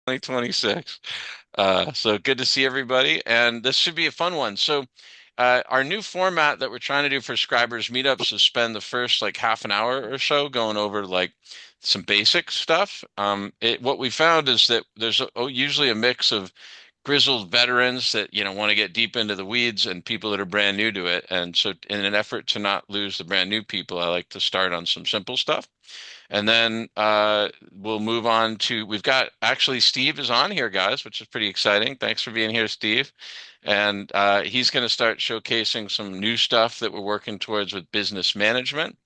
2026. So good to see everybody, and this should be a fun one. So, our new format that we're trying to do for Scribers meetups is spend the first like half an hour or so going over like some basic stuff. What we found is that there's usually a mix of grizzled veterans that want to get deep into the weeds and people that are brand new to it. And so, in an effort to not lose the brand new people, I like to start on some simple stuff. And then we'll move on to, we've got actually Steve is on here, guys, which is pretty exciting. Thanks for being here, Steve. And he's going to start showcasing some new stuff that we're working towards with business management.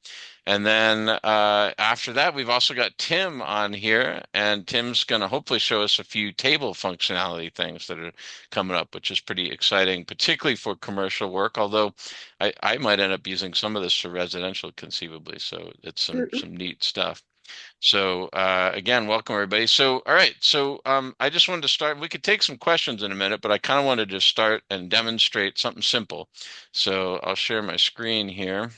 And then after that, we've also got Tim on here, and Tim's going to hopefully show us a few table functionality things that are coming up, which is pretty exciting, particularly for commercial work. Although I might end up using some of this for residential conceivably, so it's some neat stuff. So again, welcome everybody. So all right, so I just wanted to start. We could take some questions in a minute, but I kind of wanted to start and demonstrate something simple. So I'll share my screen here.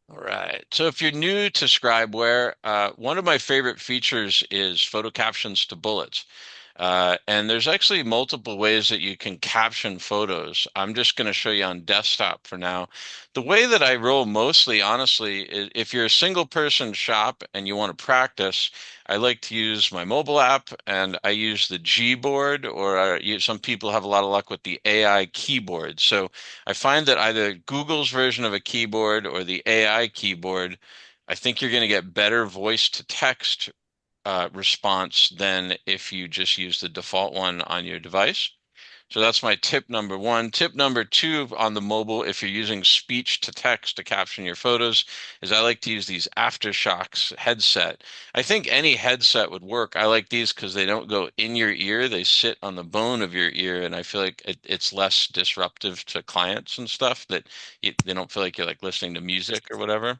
All right. So if you're new to Scribeware, one of my favorite features is photo captions to bullets. And there's actually multiple ways that you can caption photos. I'm just going to show you on desktop for now. The way that I roll mostly, honestly, is if you're a single person shop and you want to practice, I like to use my mobile app and I use the Gboard, or some people have a lot of luck with the AI keyboard. So I find that either Google's version of a keyboard or the AI keyboard, I think you're going to get better voice to text response than if you just use the default one on your device. So that's my tip number one. Tip number two on the mobile, if you're using speech to text to caption your photos, is I like to use these AfterShokz headset. I think any headset would work. I like these because they don't go in your ear. They sit on the bone of your ear, and I feel like it's less disruptive to clients and stuff, that they don't feel like you're like listening to music or whatever.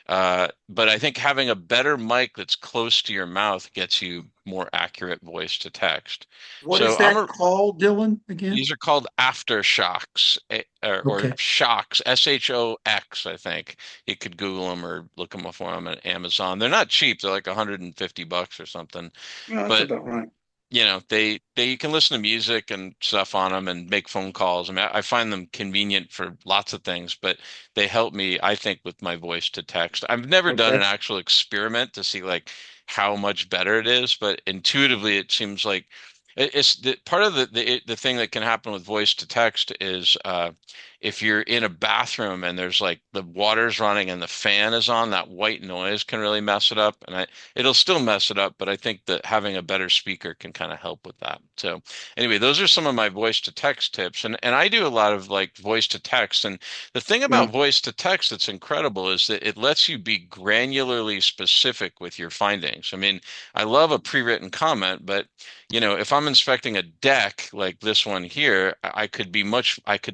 But I think having a better mic that's close to your mouth gets you more accurate voice to text. What So is that called, Dylan, again? these are called AfterShokz, or Okay. Shocks, SHOX, I think. You could Google them or look them up for them at Amazon. They're not cheap. They're like $150 or something. Yeah, that's But about right. they you can listen to music and stuff on them and make phone calls. I mean, I find them convenient for lots of things, but they help me, I think, with my voice to text. I've never done an Okay. actual experiment to see like how much better it is, but intuitively it seems like it's part of the thing that can happen with voice to text is if you're in a bathroom and there's like the water's running and the fan is on, that white noise can really mess it up. And it'll still mess it up, but I think that having a better speaker can kind of help with that. So anyway, those are some of my voice to text tips. And I do a lot of like voice to text. And the thing Yeah. about voice to text that's incredible is that it lets you be granularly specific with your findings. I mean, I love a pre-written comment, but if I'm inspecting a deck like this one here, I could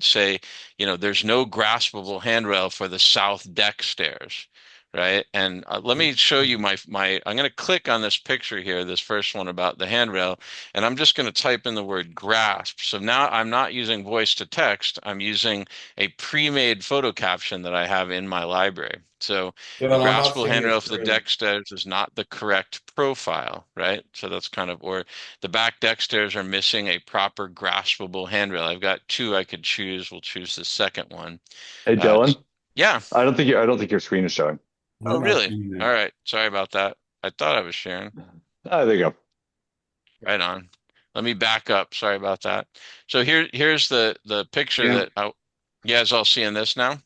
say, there's no graspable handrail for the south deck stairs, right? And let me show you I'm going to click on this picture here, this first one about the handrail, and I'm just going to type in the word grasp. So now I'm not using voice to text. I'm using a pre-made photo caption that I have in my library. So the Dylan, I'm not graspable seeing your handrail for the screen. deck stairs is not the correct profile, right? So that's kind of, or the back deck stairs are missing a proper graspable handrail. I've got two I could choose. We'll choose the second one. Hey Uh, Dylan, yeah. I don't think your screen is showing. Oh, I'm not really? seeing All that. right. Sorry about that. I thought I was sharing. There you go. Right on. Let me back up. Sorry about that. So here's the picture Yeah. that you guys all seeing this now?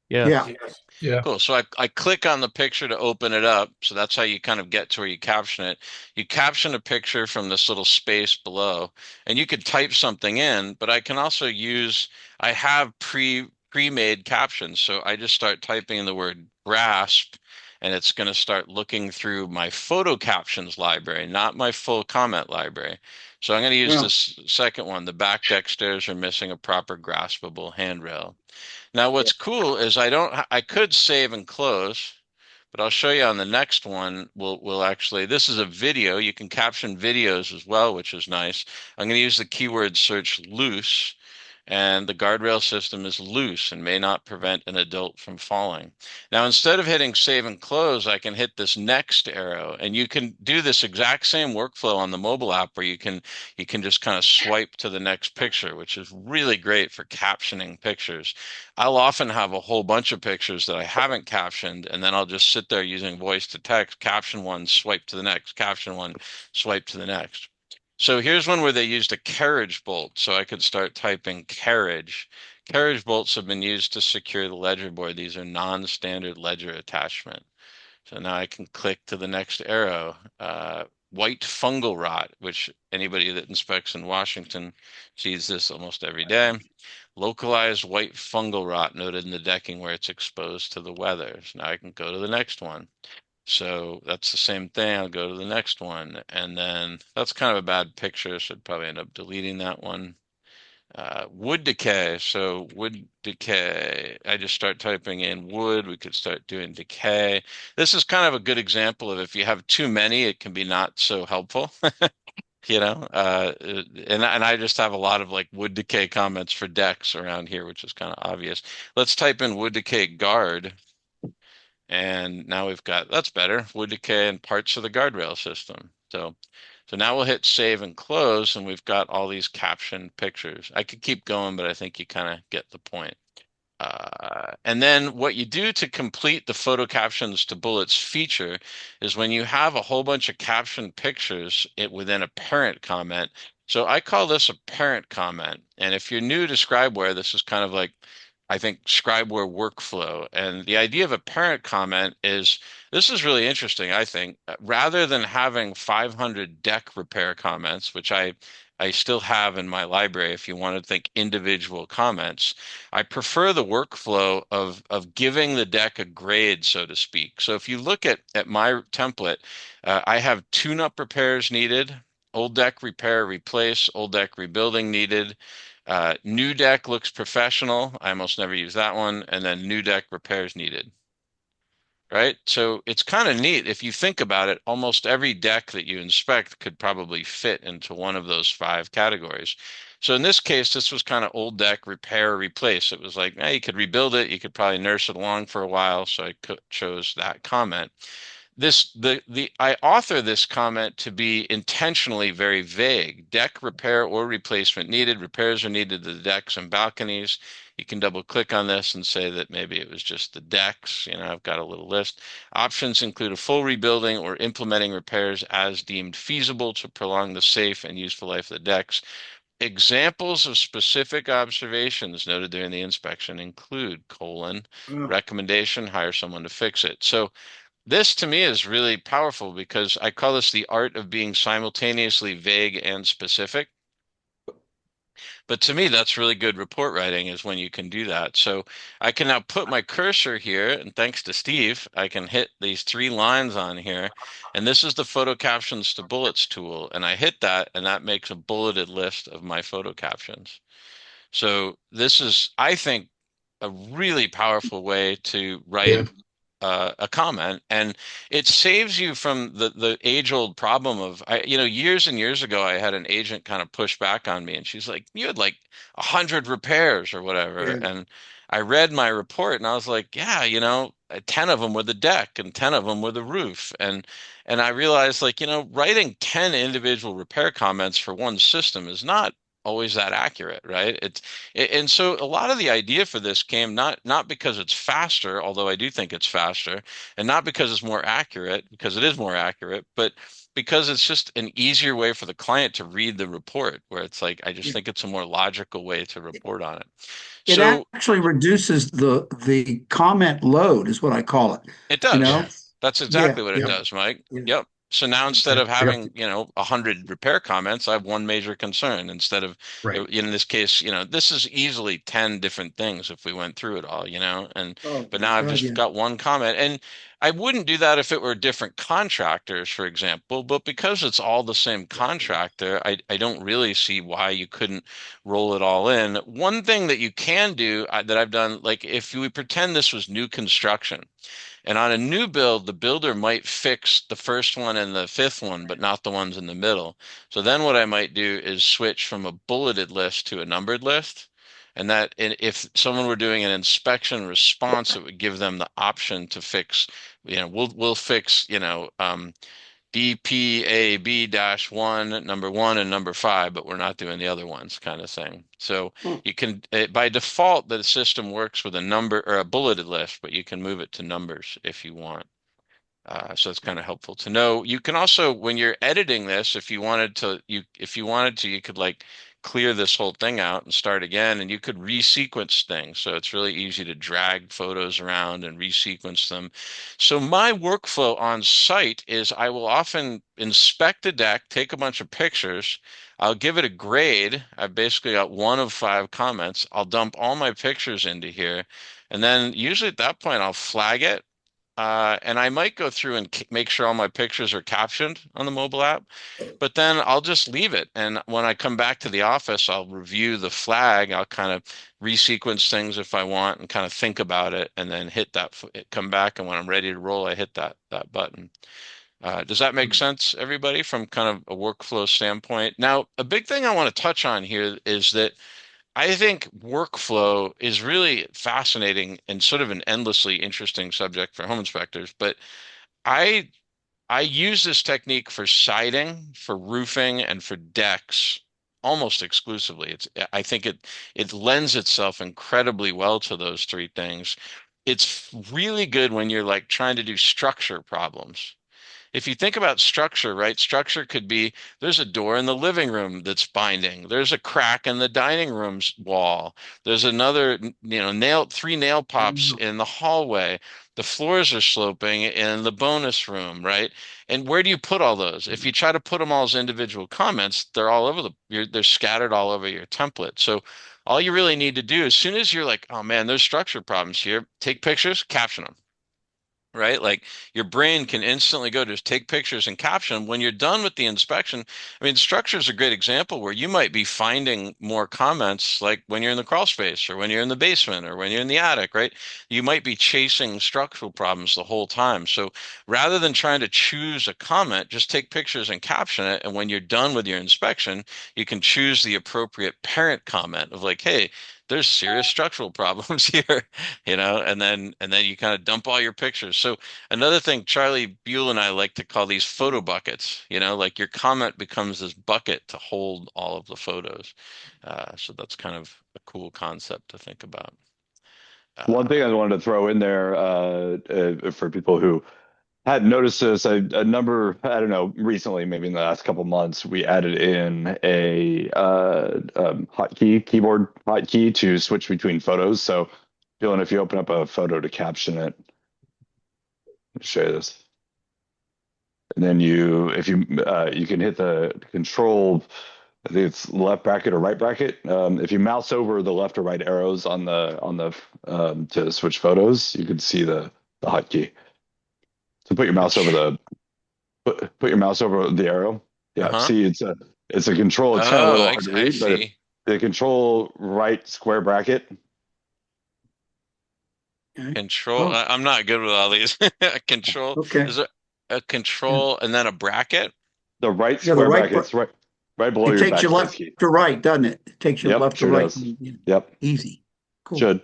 Yeah. Yeah. Yes. Yeah. Cool. So I click on the picture to open it up. So that's how you kind of get to where you caption it. You caption a picture from this little space below, and you could type something in, but I have pre-made captions. So I just start typing in the word grasp, and it's going to start looking through my photo captions library, not my full comment library. So I'm going to use Yeah. this second one. The back deck stairs are missing a proper graspable handrail. Now, what's cool is I could save and close, but I'll show you on the next one. We'll actually, this is a video. You can caption videos as well, which is nice. I'm going to use the keyword search loose. and the guardrail system is loose and may not prevent an adult from falling. Now, instead of hitting save and close, I can hit this next arrow, and you can do this exact same workflow on the mobile app where you can just kind of swipe to the next picture, which is really great for captioning pictures. I'll often have a whole bunch of pictures that I haven't captioned, and then I'll just sit there using voice to text, caption one, swipe to the next, caption one, swipe to the next. So here's one where they used a carriage bolt. So I could start typing carriage. Carriage bolts have been used to secure the ledger board. These are non-standard ledger attachment. So now I can click to the next arrow. White fungal rot, which anybody that inspects in Washington sees this almost every day. Localized white fungal rot noted in the decking where it's exposed to the weather. So now I can go to the next one. So that's the same thing. I'll go to the next one. And then that's kind of a bad picture, so I'd probably end up deleting that one. Wood decay. So wood decay, I just start typing in wood. We could start doing decay. This is kind of a good example of if you have too many, it can be not so helpful. And I just have a lot of like wood decay comments for decks around here, which is kind of obvious. Let's type in wood decay guard. And now we've got, that's better, wood decay and parts of the guardrail system. So now we'll hit save and close, and we've got all these captioned pictures. I could keep going, but I think you kind of get the point. And then what you do to complete the photo captions to bullets feature is when you have a whole bunch of captioned pictures within a parent comment. So I call this a parent comment. And if you're new to Scribeware, this is kind of like, I think, Scribeware workflow. And the idea of a parent comment is this is really interesting, I think. Rather than having 500 deck repair comments, which I still have in my library if you want to think individual comments. I prefer the workflow of giving the deck a grade, so to speak. So if you look at my template, I have tune-up repairs needed, old deck repair, replace, old deck rebuilding needed. New deck looks professional. I almost never use that one. And then new deck repairs needed. Right? So it's kind of neat. If you think about it, almost every deck that you inspect could probably fit into one of those 5 categories. So in this case, this was kind of old deck repair, replace. It was like, you could rebuild it. You could probably nurse it along for a while. So I chose that comment. I author this comment to be intentionally very vague. Deck repair or replacement needed. Repairs are needed to the decks and balconies. You can double click on this and say that maybe it was just the decks. I've got a little list. Options include a full rebuilding or implementing repairs as deemed feasible to prolong the safe and useful life of the decks. Examples of specific observations noted during the inspection include : Oh, recommendation, hire someone to fix it. So this to me is really powerful because I call this the art of being simultaneously vague and specific. But to me, that's really good report writing is when you can do that. So I can now put my cursor here, and thanks to Steve, I can hit these 3 lines on here. And this is the photo captions to bullets tool. And I hit that, and that makes a bulleted list of my photo captions. So this is, I think, a really powerful way to write yeah. a comment, and it saves you from the age-old problem of years and years ago I had an agent kind of push back on me, and she's like, you had like 100 repairs or whatever, Yeah. and I read my report and I was like, yeah, 10 of them were the deck and 10 of them were the roof, and I realized, like, writing 10 individual repair comments for one system is not always that accurate, right? And so a lot of the idea for this came not because it's faster, although I do think it's faster, and not because it's more accurate, because it is more accurate, but because it's just an easier way for the client to read the report, where it's like, I just Yeah. think it's a more logical way to report on it. It So actually reduces the comment load, is what I call it. it You does. know? Yeah. That's Yeah. exactly what it Yeah. does, Mike. Yeah. Yep. So now instead of Yeah. having, 100 repair comments, I have one major concern instead of, Right. in this case, this is easily 10 different things if we went through it all, Oh but my now I've God. just Yeah. got one comment. And I wouldn't do that if it were different contractors, for example, but because it's all the same contractor, I don't really see why you couldn't roll it all in. One thing that you can do that I've done, like if we pretend this was new construction, and on a new build, the builder might fix the first one and the fifth one, but not the ones in the middle. So then what I might do is switch from a bulleted list to a numbered list. And if someone were doing an inspection response, it would give them the option to fix, we'll fix, BPAB-1, number one and number five, but we're not doing the other ones kind of thing. So Hmm. you can, by default, the system works with a number or a bulleted list, but you can move it to numbers if you want. So it's kind of helpful to know. You can also, when you're editing this, if you wanted to, you could like clear this whole thing out and start again, and you could resequence things. So it's really easy to drag photos around and resequence them. So my workflow on site is I will often inspect the deck, take a bunch of pictures. I'll give it a grade. I've basically got one of five comments. I'll dump all my pictures into here. And then usually at that point, I'll flag it, and I might go through and make sure all my pictures are captioned on the mobile app, but then I'll just leave it. And when I come back to the office, I'll review the flag. I'll kind of resequence things if I want and kind of think about it and then hit that, come back. And when I'm ready to roll, I hit that button. Does that make sense, everybody, from kind of a workflow standpoint? Now, a big thing I want to touch on here is that I think workflow is really fascinating and sort of an endlessly interesting subject for home inspectors. But I I use this technique for siding, for roofing, and for decks almost exclusively. I think it lends itself incredibly well to those three things. It's really good when you're like trying to do structure problems. If you think about structure, right? Structure could be there's a door in the living room that's binding. There's a crack in the dining room's wall. There's another, three nail pops in the hallway. The floors are sloping in the bonus room, right? And where do you put all those? If you try to put them all as individual comments, they're all over they're scattered all over your template. So all you really need to do as soon as you're like, oh man, there's structure problems here, take pictures, caption them, right? Like your brain can instantly go to take pictures and caption. When you're done with the inspection, I mean, structure is a great example where you might be finding more comments like when you're in the crawl space or when you're in the basement or when you're in the attic, right? You might be chasing structural problems the whole time. So rather than trying to choose a comment, just take pictures and caption it. And when you're done with your inspection, you can choose the appropriate parent comment of like, hey, there's serious structural problems here, and then you kind of dump all your pictures. So another thing, Charlie Buell and I like to call these photo buckets, like your comment becomes this bucket to hold all of the photos. So that's kind of a cool concept to think about. One thing Uh, I wanted to throw in there for people who hadn't noticed this, a number, I don't know, recently, maybe in the last couple months, we added in a keyboard hotkey to switch between photos. So, Dylan, if you open up a photo to caption it, let me show you this. And then you can hit the control, I think it's left bracket or right bracket. If you mouse over the left or right arrows on the to switch photos, you can see the hotkey. So put your mouse over the arrow. Yeah, uh-huh. see it's a control. It's kind of a Oh, little hard to I read, but if see. the control right square bracket, Okay. Control. Oh, I'm not good with all these. Control. okay. Is there a Yeah. control and then a bracket? the right Yeah, the square right, bracket's right below it your takes you backspace left key. to right, doesn't it? It takes you Yep, left to sure right. does. Yep, Easy. Cool. should.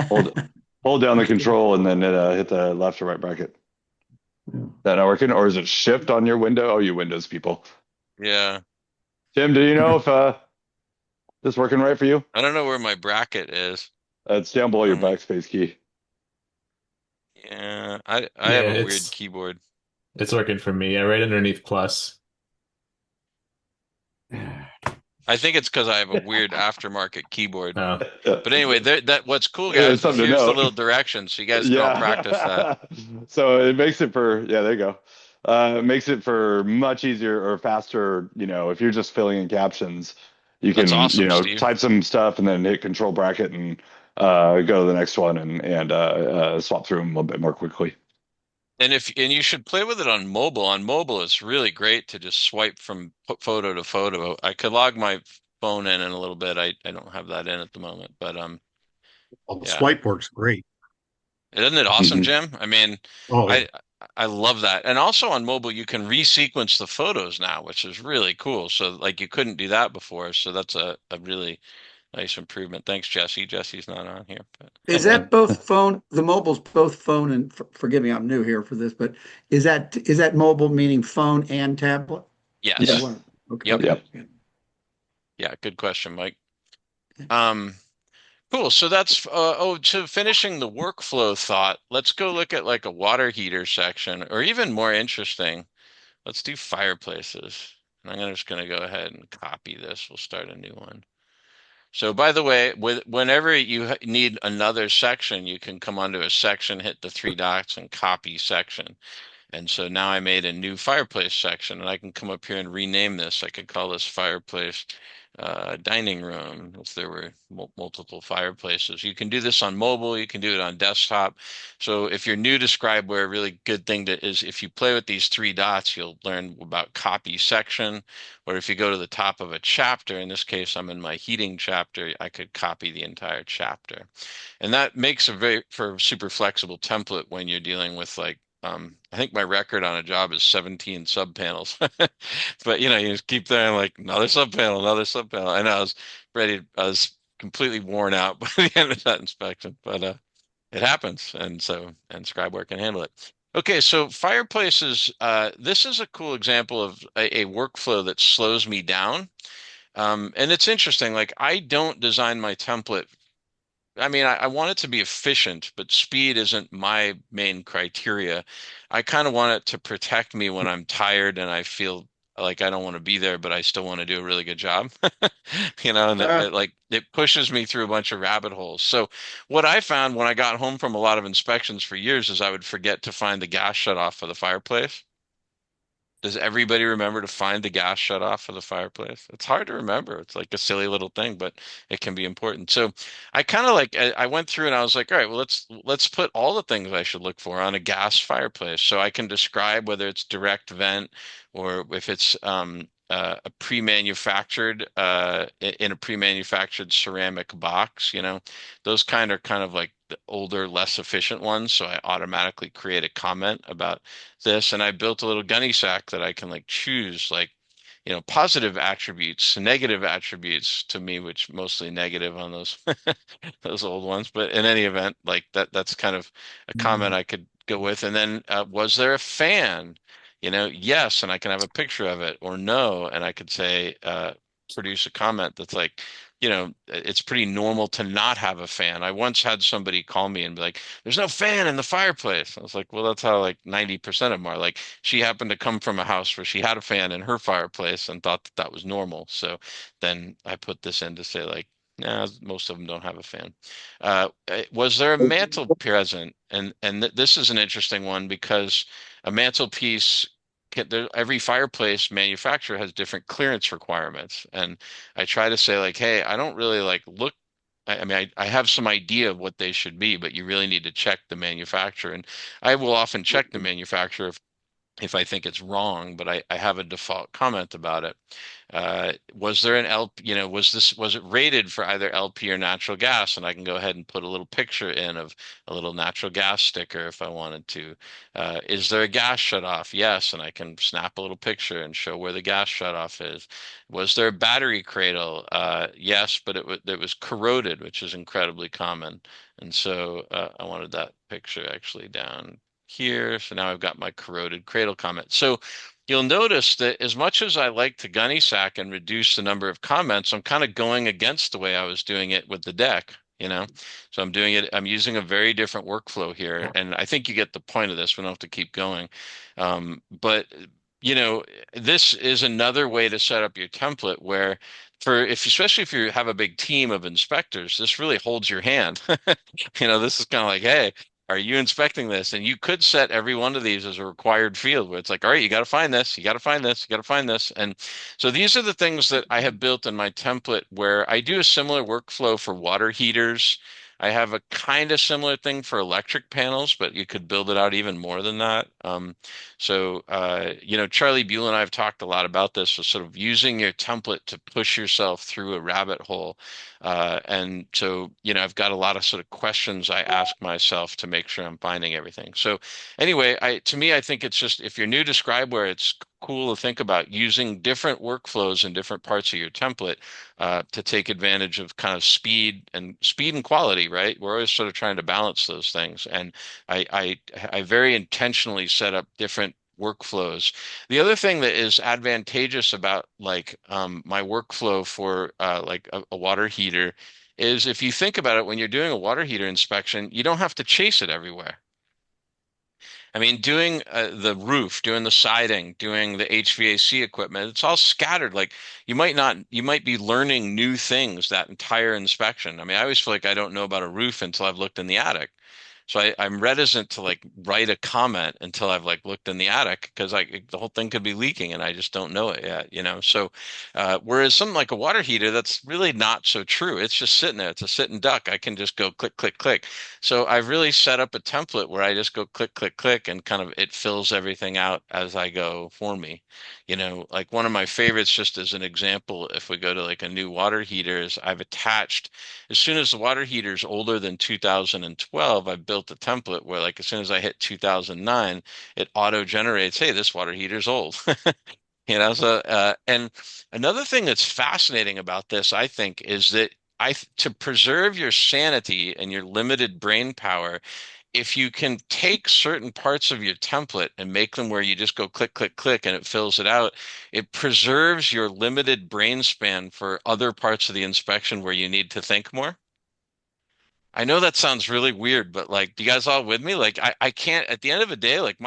Hold hold down the Okay. control and then hit the left or right bracket. That not working, or is it shift on your window? Oh, you Windows people. Yeah. Tim, do you know if this working right for you? I don't know where my bracket is. It's down below your Um, backspace key. yeah, I have Yeah, a weird it's keyboard. it's working for me. Yeah, right underneath plus. I think it's because I have a weird aftermarket keyboard. Oh, But anyway, what's cool, It's guys, is something to here's the note. little directions so you guys can all practice that. Yeah. So it makes it for, yeah, there you go. It makes it for much easier or faster, if you're just filling in captions, you That's can, awesome, Steve. type some stuff and then hit control bracket and go to the next one and swap through them a little bit more quickly. And you should play with it on mobile. On mobile, it's really great to just swipe from photo to photo. I could log my phone in a little bit. I don't have that in at the moment, but Well, the yeah. swipe works great. Isn't it awesome, Mhm. Jim? I mean, Oh, yeah. I I love that. And also on mobile, you can resequence the photos now, which is really cool. So like you couldn't do that before. So that's a really Nice improvement. Thanks, Jesse. Jesse's not on here, Is but that both phone, the mobile's both phone and forgive me, I'm new here for this, but is that mobile meaning phone and tablet? Or yes. Yes. what? Okay, Yep. okay. Yep. Yeah, good question, Mike. Um, cool. So that's to finishing the workflow thought, let's go look at like a water heater section, or even more interesting, let's do fireplaces. And just gonna go ahead and copy this. We'll start a new one. So by the way, whenever you need another section, you can come onto a section, hit the three dots and copy section. And so now I made a new fireplace section, and I can come up here and rename this. I could call this fireplace dining room if there were multiple fireplaces. You can do this on mobile, you can do it on desktop. So if you're new to Scribeware, a really good thing is if you play with these three dots, you'll learn about copy section. Or if you go to the top of a chapter, in this case, I'm in my heating chapter, I could copy the entire chapter. And that makes for a super flexible template when you're dealing with like I think my record on a job is 17 subpanels. But you just keep there and like another subpanel. And I was completely worn out by the end of that inspection, but it happens. And Scribeware can handle it. Okay, so fireplaces, this is a cool example of a workflow that slows me down. And it's interesting, like I don't design my template. I mean, I want it to be efficient, but speed isn't my main criteria. I kind of want it to protect me when I'm tired and I feel like I don't want to be there, but I still want to do a really good job. And Uh, it pushes me through a bunch of rabbit holes. So what I found when I got home from a lot of inspections for years is I would forget to find the gas shut off for the fireplace. Does everybody remember to find the gas shut off for the fireplace? It's hard to remember. It's like a silly little thing, but it can be important. So I kind of like I went through and I was like, all right, well let's put all the things I should look for on a gas fireplace so I can describe whether it's direct vent or if it's a pre-manufactured in a pre-manufactured ceramic box, those kind of like the older, less efficient ones. So I automatically create a comment about this, and I built a little gunny sack that I can like choose like positive attributes, negative attributes to me, which mostly negative on those those old ones. But in any event, like that's kind of a comment I could go with. And then was there a fan? Yes, and I can have a picture of it, or no, and I could say produce a comment that's like it's pretty normal to not have a fan. I once had somebody call me and be like, there's no fan in the fireplace. I was like, well, that's how like 90% of them are. Like she happened to come from a house where she had a fan in her fireplace and thought that that was normal. So then I put this in to say like, nah, most of them don't have a fan. Was there a mantle present? And this is an interesting one because a mantelpiece every fireplace manufacturer has different clearance requirements. And I try to say like, hey, I don't really like look. I mean, I have some idea of what they should be, but you really need to check the manufacturer. And I will often check the manufacturer if I think it's wrong, but I have a default comment about it. Was there an LP, was it rated for either LP or natural gas? And I can go ahead and put a little picture in of a little natural gas sticker if I wanted to. Is there a gas shut off? Yes, and I can snap a little picture and show where the gas shut off is. Was there a battery cradle? Yes, but it was corroded, which is incredibly common. And so I wanted that picture actually down here. So now I've got my corroded cradle comment. So you'll notice that as much as I like to gunny sack and reduce the number of comments, I'm kind of going against the way I was doing it with the deck. So I'm using a very different workflow here. And I think you get the point of this. We don't have to keep going. But you know, this is another way to set up your template where especially if you have a big team of inspectors, this really holds your hand. This is kind of like, hey, are you inspecting this? And you could set every one of these as a required field where it's like, all right, you got to find this, you got to find this, you got to find this. And so these are the things that I have built in my template where I do a similar workflow for water heaters. I have a kind of similar thing for electric panels, but you could build it out even more than that. Charlie Buell and I have talked a lot about this, so sort of using your template to push yourself through a rabbit hole. And so, I've got a lot of sort of questions I ask myself to make sure I'm finding everything. So anyway, to me, I think it's just, if you're new to Scribeware, it's cool to think about using different workflows in different parts of your template to take advantage of kind of speed and quality, right? We're always sort of trying to balance those things. And I very intentionally set up different workflows. The other thing that is advantageous about like my workflow for like a water heater is if you think about it, when you're doing a water heater inspection, you don't have to chase it everywhere. I mean, doing the roof, doing the siding, doing the HVAC equipment, it's all scattered. Like you might be learning new things that entire inspection. I mean, I always feel like I don't know about a roof until I've looked in the attic. So I'm reticent to like write a comment until I've like looked in the attic because the whole thing could be leaking and I just don't know it yet, you know. So whereas something like a water heater, that's really not so true. It's just sitting there. It's a sitting duck. I can just go click, click, click. So I've really set up a template where I just go click, click, click, and kind of it fills everything out as I go for me. You know, like one of my favorites, just as an example, if we go to like a new water heater, is I've attached, as soon as the water heater is older than 2012, I've built a template where like as soon as I hit 2009, it auto generates, hey, this water heater's old. You know, so and another thing that's fascinating about this, I think, is that to preserve your sanity and your limited brain power, if you can take certain parts of your template and make them where you just go click, click, click, and it fills it out, it preserves your limited brain span for other parts of the inspection where you need to think more. I know that sounds really weird, but like, do you guys all with me? Like, I can't, at the end of the day, like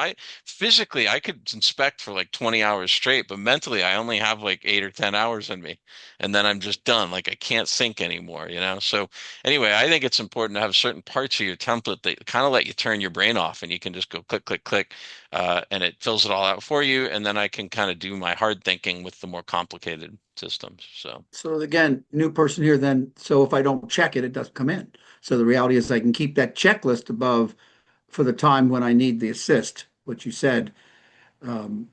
physically, I could inspect for like 20 hours straight, but mentally, I only have like 8 or 10 hours in me. And then I'm just done. Like, I can't think anymore, you know? So, anyway, I think it's important to have certain parts of your template that kind of let you turn your brain off and you can just go click, click, click, and it fills it all out for you. And then I can kind of do my hard thinking with the more complicated systems. So, So again, new person here then, so if I don't check it, it doesn't come in. So the reality is I can keep that checklist above for the time when I need the assist, what you said, um,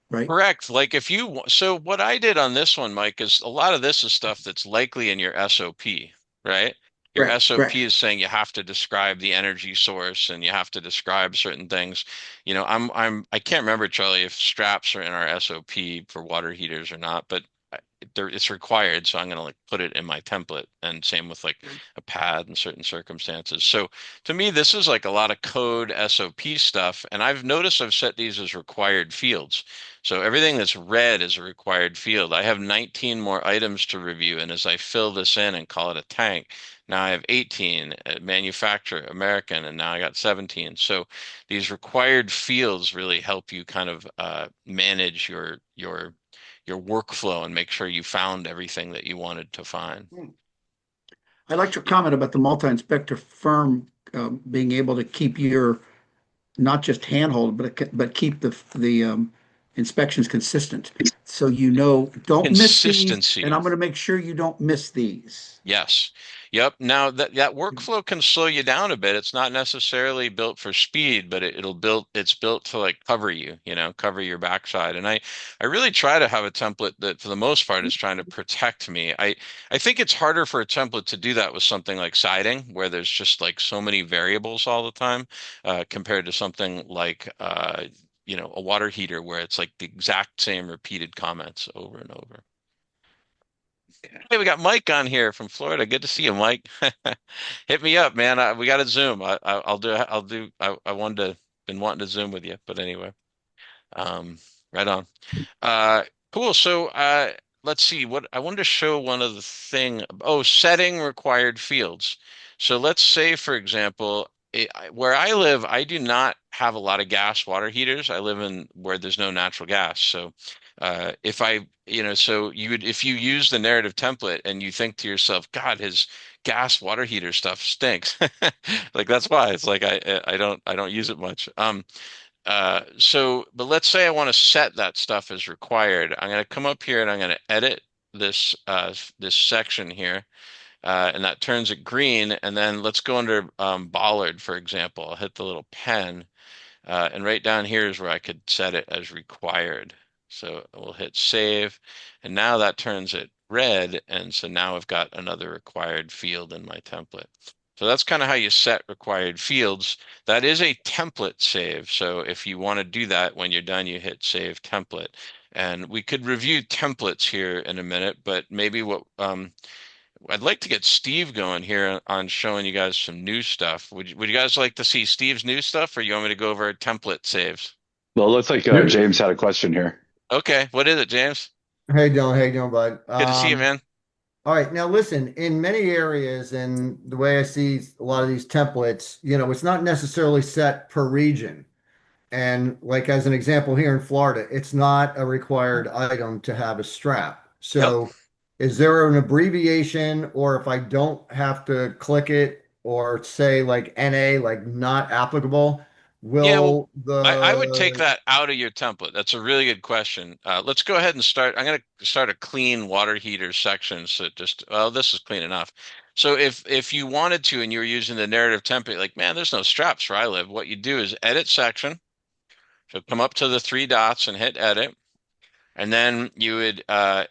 right? correct. Like if you, so what I did on this one, Mike, is a lot of this is stuff that's likely in your SOP, right? Your Correct, SOP correct. is saying you have to describe the energy source and you have to describe certain things. You know, I can't remember, Charlie, if straps are in our SOP for water heaters or not, but it's required. So I'm going to like put it in my template and same with like a pad in certain circumstances. So to me, this is like a lot of code SOP stuff. And I've noticed I've set these as required fields. So everything that's red is a required field. I have 19 more items to review. And as I fill this in and call it a tank, now I have 18, manufacturer, American, and now I got 17. So these required fields really help you kind of manage your workflow and make sure you found everything that you wanted to find. I liked your comment about the multi-inspector firm being able to keep your not just handhold, but keep the inspections consistent. So you know, don't miss these, and Consistency. I'm going to make sure you don't miss these. Yes. Yep. Now that workflow can slow you down a bit. It's not necessarily built for speed, but it's built to like cover you, you know, cover your backside. And I really try to have a template that for the most part is trying to protect me. I think it's harder for a template to do that with something like siding, where there's just like so many variables all the time, compared to something like you know, a water heater where it's like the exact same repeated comments over and over. Hey, we got Mike on here from Florida. Good to see you, Mike. Hit me up, man. We got to Zoom. I wanted to been wanting to Zoom with you, but anyway, um, right on. Uh, cool. So, let's see what I wanted to show one of the thing. Oh, setting required fields. So let's say, for example, where I live, I do not have a lot of gas water heaters. I live in where there's no natural gas. So, if I, you know, so you would, if you use the narrative template and you think to yourself, God, his gas water heater stuff stinks. Like that's why it's like I don't use it much. But let's say I want to set that stuff as required. I'm going to come up here and I'm going to edit this section here, and that turns it green. And then let's go under Bollard, for example. I'll hit the little pen, and right down here is where I could set it as required. So we'll hit save, and now that turns it red. And so now I've got another required field in my template. So that's kind of how you set required fields. That is a template save. So if you want to do that, when you're done, you hit save template. And we could review templates here in a minute, but maybe what I'd like to get Steve going here on showing you guys some new stuff. Would you guys like to see Steve's new stuff, or you want me to go over template saves? Well, it looks like Yep. James had a question here. Okay, what is it, James? Hey Dylan, how you doing, bud? Good to see you, man. All right, now listen, in many areas, and the way I see a lot of these templates, it's not necessarily set per region. And like as an example here in Florida, it's not a required item to have a strap. Yep. So is there an abbreviation, or if I don't have to click it or say like NA, like not applicable, Yeah, well, will I would take the that out of your template. That's a really good question. Let's go ahead and start. I'm going to start a clean water heater section. So just, well, this is clean enough. So if you wanted to and you were using the narrative template, like, man, there's no straps where I live. What you do is edit section. So come up to the three dots and hit edit. And then you would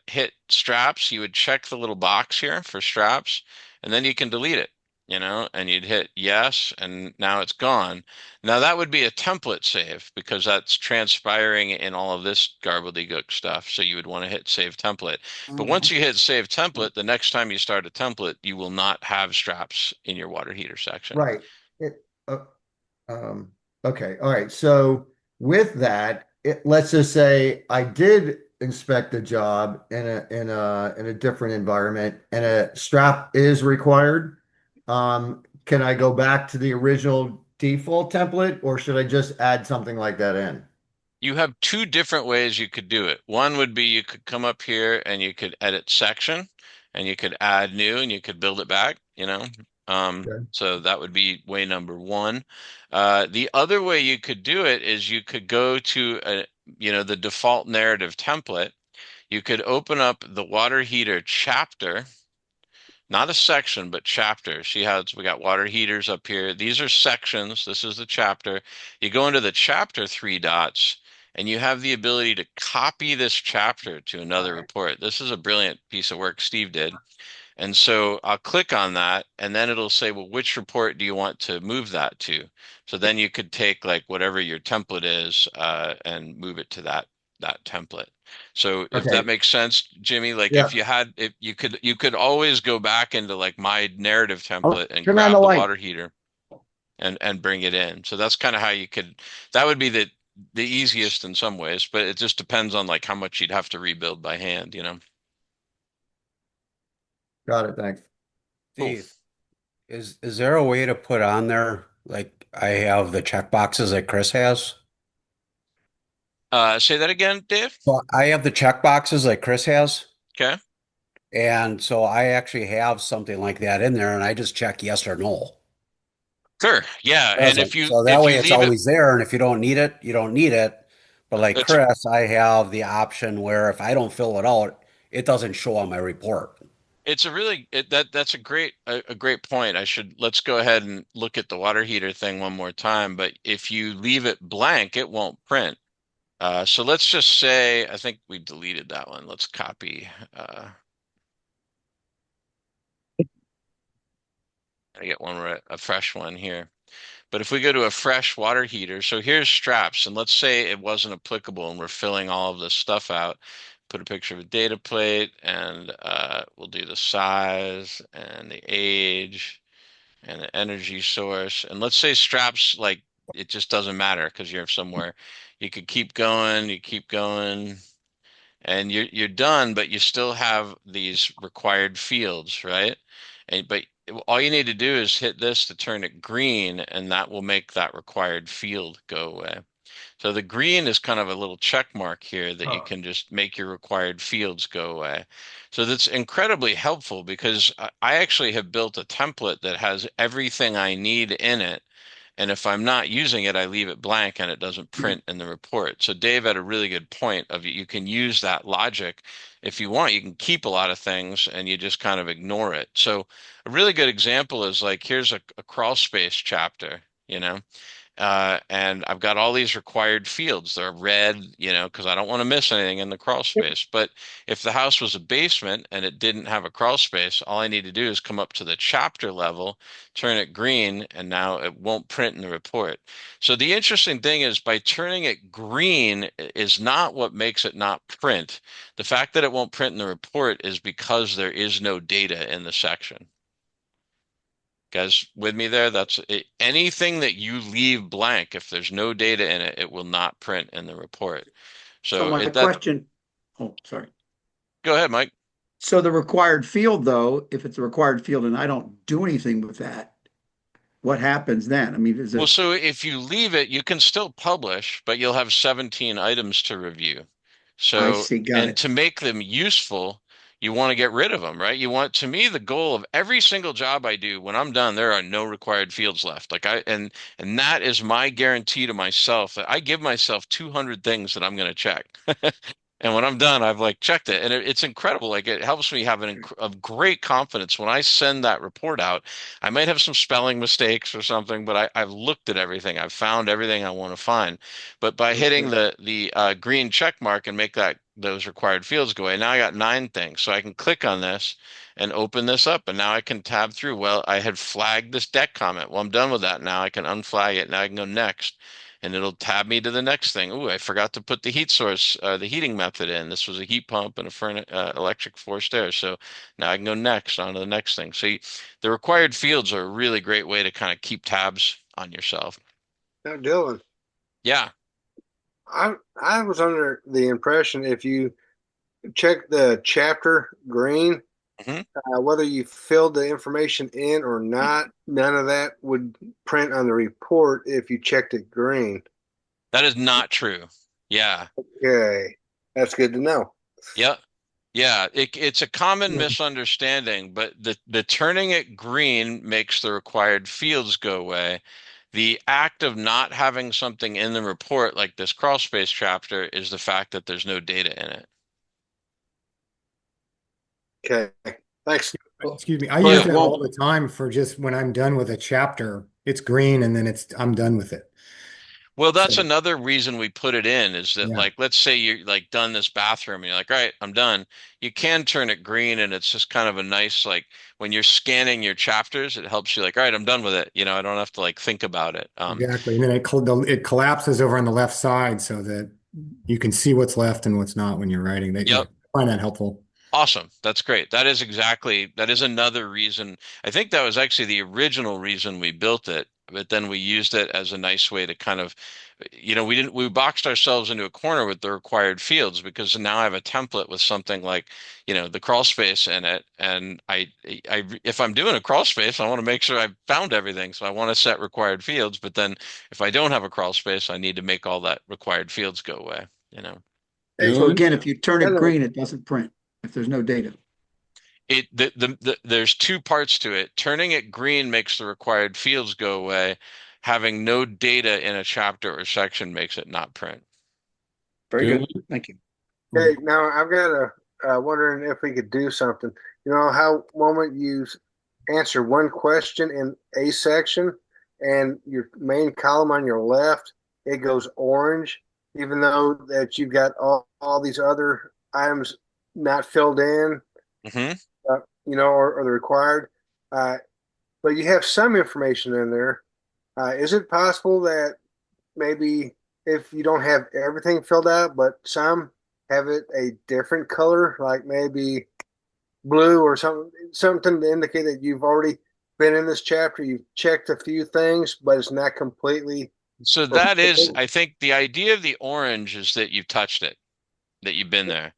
hit straps. You would check the little box here for straps, and then you can delete it, and you'd hit yes, and now it's gone. Now that would be a template save because that's transpiring in all of this gobbledygook stuff. So you would want to hit save template. But once you hit save template, the next time you start a template, you will not have straps in your water heater section. right? It, Um, okay, all right. So with that, let's just say I did inspect the job in a different environment and a strap is required. Can I go back to the original default template or should I just add something like that in? You have two different ways you could do it. One would be you could come up here and you could edit section and you could add new and you could build it back. Okay. So that would be way number one. The other way you could do it is you could go to the default narrative template. You could open up the water heater chapter, not a section, but chapter. See how we got water heaters up here. These are sections. This is the chapter. You go into the chapter three dots, and you have the ability to copy this chapter to All another right. report. This is a brilliant piece of work Steve did. And so I'll click on that, and then it'll say, well, which report do you want to move that to? So then you could take like whatever your template is and move it to that template. So if that Okay. makes sense, Jimmy, like Yeah. if you could always go back into like my narrative Oh, template and turn on the grab the light. water heater and bring it in. So that's kind of how you could, that would be the easiest in some ways, but it just depends on like how much you'd have to rebuild by hand. Got it. Thanks. Cool. Steve, is there a way to put on there like I have the check boxes that Chris has? Say that again, Dave. So I have the check boxes like Chris has, Okay. and so I actually have something like that in there, and I just check yes or no. Sure. Yeah. And if Doesn't. you So that if way you it's leave it, always there, and if you don't need it, you don't need it. But like it's Chris, I have the option where if I don't fill it out, it doesn't show on my report. it's a really that's a great point. Let's go ahead and look at the water heater thing one more time. But if you leave it blank, it won't print. So let's just say I think we deleted that one. Let's copy. I get a fresh one here. But if we go to a fresh water heater, so here's straps, and let's say it wasn't applicable and we're filling all of this stuff out. Put a picture of a data plate and we'll do the size and the age and the energy source. And let's say straps, like it just doesn't matter because you're somewhere. You could keep going, you keep going, and you're done, but you still have these required fields, right? But all you need to do is hit this to turn it green, and that will make that required field go away. So the green is kind of a little check mark here that you Oh, can just make your required fields go away. So that's incredibly helpful because I actually have built a template that has everything I need in it. And if I'm not using it, I leave it blank and it doesn't print in the report. So Dave had a really good point of you can use that logic. If you want, you can keep a lot of things and you just kind of ignore it. So a really good example is like, here's a crawl space chapter, And I've got all these required fields. They're red, because I don't want to miss anything in the crawl space. But if the house was a basement and it didn't have a crawl space, all I need to do is come up to the chapter level, turn it green, and now it won't print in the report. So the interesting thing is by turning it green is not what makes it not print. The fact that it won't print in the report is because there is no data in the section. Guys, with me there? That's it. Anything that you leave blank, if there's no data in it, it will not print in the report. So So my it that question, oh, sorry. go ahead, Mike. So the required field, though, if it's a required field and I don't do anything with that, what happens then? I mean, is Well, it, so if you leave it, you can still publish, but you'll have 17 items to review. I So, see, got and it. to make them useful, you want to get rid of them, right? To me, the goal of every single job I do, when I'm done, there are no required fields left. And that is my guarantee to myself that I give myself 200 things that I'm going to check. And when I'm done, I've like checked it, and it's incredible. Like it helps me have a great confidence when I send that report out. I might have some spelling mistakes or something, but I've looked at everything. I've found everything I want to find. But by hitting Okay. the green check mark and make those required fields go away, now I got 9 things. So I can click on this and open this up, and now I can tab through. Well, I had flagged this deck comment. Well, I'm done with that. Now I can unflag it. Now I can go next and it'll tab me to the next thing. Ooh, I forgot to put the heat source, the heating method in. This was a heat pump and a electric forced air. So now I can go next on to the next thing. So the required fields are a really great way to kind of keep tabs on yourself. Now, Dylan, Yeah. I was under the impression if you check the chapter green, hmm whether you filled the information in or not, none of that would print on the report if you checked it green. That is not true. Yeah. Okay, that's good to know. Yeah. Yeah. It's a common Yeah. misunderstanding, but the turning it green makes the required fields go away. The act of not having something in the report, like this crawl space chapter, is the fact that there's no data in it. Okay, thanks. Excuse me. I use But Yeah. that all well, the time for just when I'm done with a chapter, it's green and then I'm done with it. Well, that's So another reason we put it in is that, yeah, like, let's say you're like done this bathroom and you're like, all right, I'm done. You can turn it green and it's just kind of a nice, like, when you're scanning your chapters, it helps you like, all right, I'm done with it. I don't have to like think about it. exactly. And then it collapses over on the left side so that you can see what's left and what's not when you're writing. That yeah, Yep. I find that helpful. Awesome. That's great. That is another reason. I think that was actually the original reason we built it, but then we used it as a nice way to kind of, we boxed ourselves into a corner with the required fields because now I have a template with something like, the crawl space in it. And if I'm doing a crawl space, I want to make sure I've found everything. So I want to set required fields, but then if I don't have a crawl space, I need to make all that required fields go away. Hey, so Dylan? again, if you turn it Dylan, green, it doesn't print if there's no data. There's two parts to it. Turning it green makes the required fields go away. Having no data in a chapter or section makes it not print. Very good. Dylan? Thank you. hey, now I've got wondering if we could do something. You know how moment you answer one question in a section and your main column on your left, it goes orange, even though that you've got all these other items not filled in, hmm or the required. Uh, but you have some information in there. Is it possible that maybe if you don't have everything filled out, but some have it a different color, like maybe blue or something to indicate that you've already been in this chapter, you've checked a few things, but it's not completely So that is, fulfilled. I think the idea of the orange is that you've touched it, that you've been there.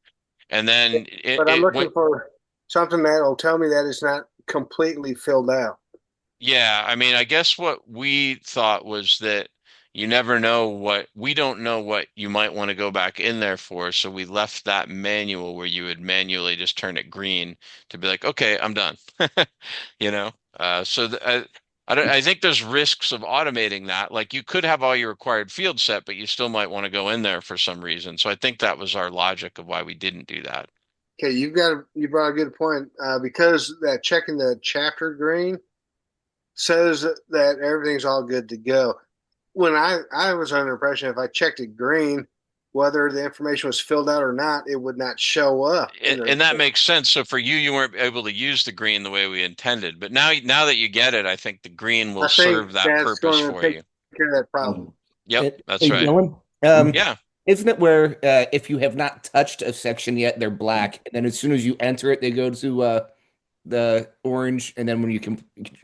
And then But I'm looking for something that'll tell me that it's not completely filled out. yeah, I mean, I guess what we thought was that we don't know what you might want to go back in there for. So we left that manual where you would manually just turn it green to be like, okay, I'm done. You know? So I think there's risks of automating that. Like you could have all your required fields set, but you still might want to go in there for some reason. So I think that was our logic of why we didn't do that. Okay, you brought a good point because that checking the chapter green says that everything's all good to go. when I was under the impression if I checked it green, whether the information was filled out or not, it would not show up in the And that report. makes sense. So for you, you weren't able to use the green the way we intended. But now that you get it, I think the green will I think serve that that's purpose going to for take you. care of that problem. Yep, that's Hey, right. Dylan, Yeah, isn't it where if you have not touched a section yet, they're black, and then as soon as you enter it, they go to the orange, and then when you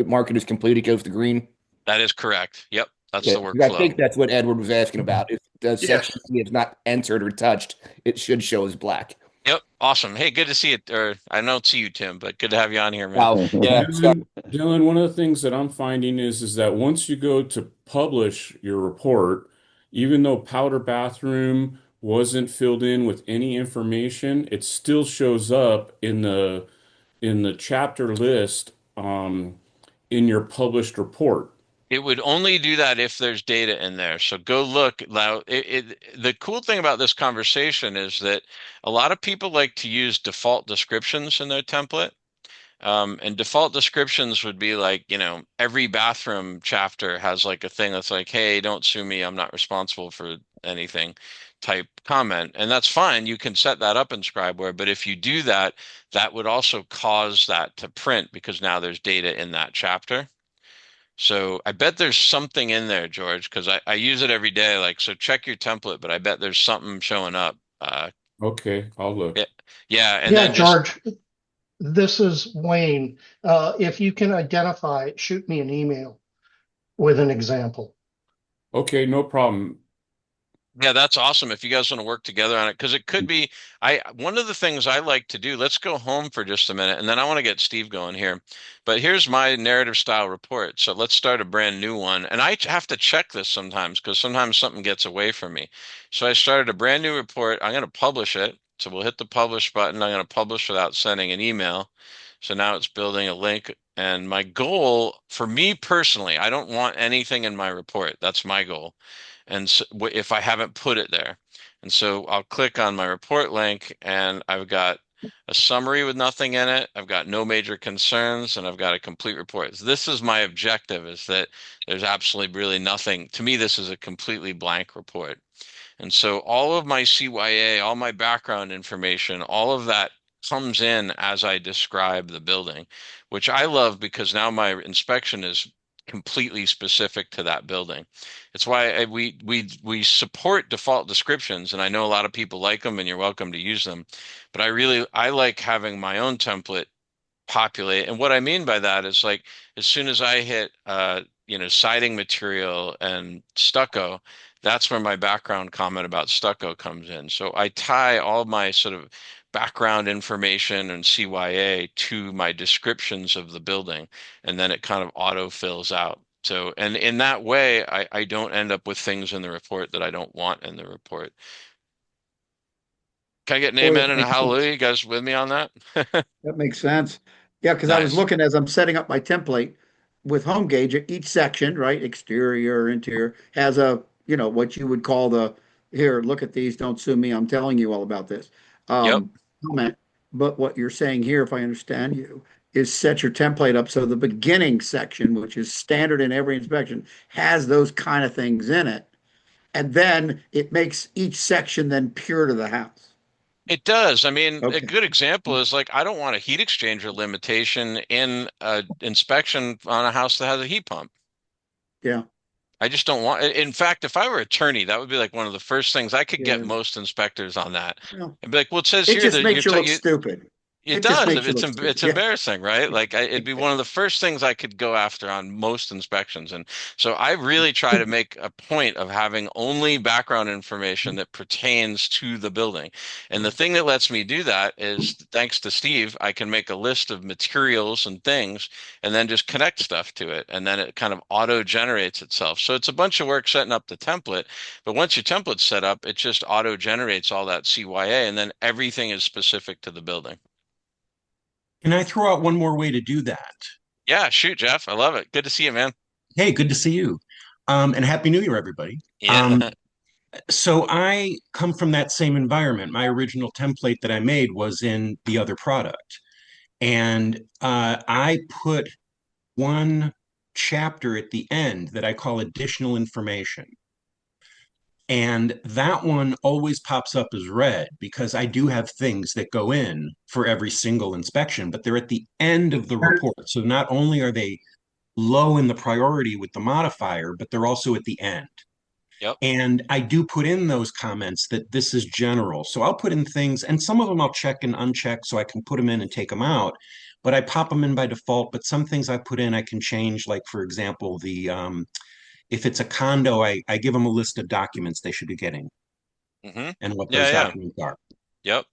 mark it as complete, it goes to green? that is correct. Yep, that's Yeah, the 'cause I workflow. think that's what Edward was asking about. If the section Yes. is not entered or touched, it should show as black. Yep, awesome. Hey, good to see it. Or I don't see you, Tim, but good to have you on here, man. Wow. Yeah. So, Dylan, one of the things that I'm finding is that once you go to publish your report, even though powder bathroom wasn't filled in with any information, it still shows up in the chapter list in your published report. It would only do that if there's data in there. So go look. Now, the cool thing about this conversation is that a lot of people like to use default descriptions in their template. And default descriptions would be like, every bathroom chapter has like a thing that's like, hey, don't sue me. I'm not responsible for anything type comment. And that's fine. You can set that up in Scribeware. But if you do that, that would also cause that to print because now there's data in that chapter. So I bet there's something in there, George, because I use it every day. Like, so check your template, but I bet there's something showing up. Okay, I'll look. Yeah, yeah, and Yeah, then just George, this is Wayne. If you can identify it, shoot me an email with an example. Okay, no problem. yeah, that's awesome if you guys want to work together on it because it could be one of the things I like to do. Let's go home for just a minute, and then I want to get Steve going here. But here's my narrative style report. So let's start a brand new one, and I have to check this sometimes because sometimes something gets away from me. So I started a brand new report. I'm going to publish it. So we'll hit the publish button. I'm going to publish without sending an email. So now it's building a link. And my goal for me personally, I don't want anything in my report. That's my goal. And so, if I haven't put it there. And so I'll click on my report link and I've got a summary with nothing in it. I've got no major concerns and I've got a complete report. This is my objective is that there's absolutely really nothing. To me, this is a completely blank report. And so all of my CYA, all my background information, all of that comes in as I describe the building, which I love because now my inspection is completely specific to that building. It's why we support default descriptions, and I know a lot of people like them, and you're welcome to use them. But I like having my own template populate. And what I mean by that is like as soon as I hit siding material and stucco, that's where my background comment about stucco comes in. So I tie all my sort of background information and CYA to my descriptions of the building, and then it kind of auto fills out. So, and in that way, I don't end up with things in the report that I don't want in the report. Can I get an Boy, amen that and a makes sense. hallelujah? You guys with me on that? That makes sense. Yeah, because I was Nice. looking as I'm setting up my template with home gauge, each section, right, exterior, interior, has a, what you would call here, look at these, don't sue me, I'm telling you all about this. Yep. Comment. But what you're saying here, if I understand you, is set your template up so the beginning section, which is standard in every inspection, has those kind of things in it. And then it makes each section then pure to the house. It does. I mean, a Okay. good example is like I don't want a heat exchanger limitation in a inspection on a house that has a heat pump. Yeah. I just don't want. In fact, if I were attorney, that would be like one of the first things I could get Yeah. most inspectors on that. Well, And be like, well, it says it here just that makes you look stupid. it It just does. makes you look It's stupid. Yeah. embarrassing, right? Like it'd be one of the first things I could go after on most inspections. And so I really try to make a point of having only background information that pertains to the building. And the thing that lets me do that is thanks to Steve, I can make a list of materials and things and then just connect stuff to it. And then it kind of auto generates itself. So it's a bunch of work setting up the template. But once your template's set up, it just auto generates all that CYA and then everything is specific to the building. Can I throw out one more way to do that? Yeah, shoot, Jeff. I love it. Good to see you, man. Hey, good to see you. And Happy New Year, everybody. Yeah. So I come from that same environment. My original template that I made was in the other product. And I put one chapter at the end that I call additional information. And that one always pops up as red because I do have things that go in for every single inspection, but they're at the end of the report. So not only are they low in the priority with the modifier, but they're also at the end. Yep. And I do put in those comments that this is general. So I'll put in things, and some of them I'll check and uncheck so I can put them in and take them out. But I pop them in by default. But some things I put in I can change, like for example, the if it's a condo, I give them a list of documents they should be getting Hmm. and what Yeah, those yeah. documents are. Yep.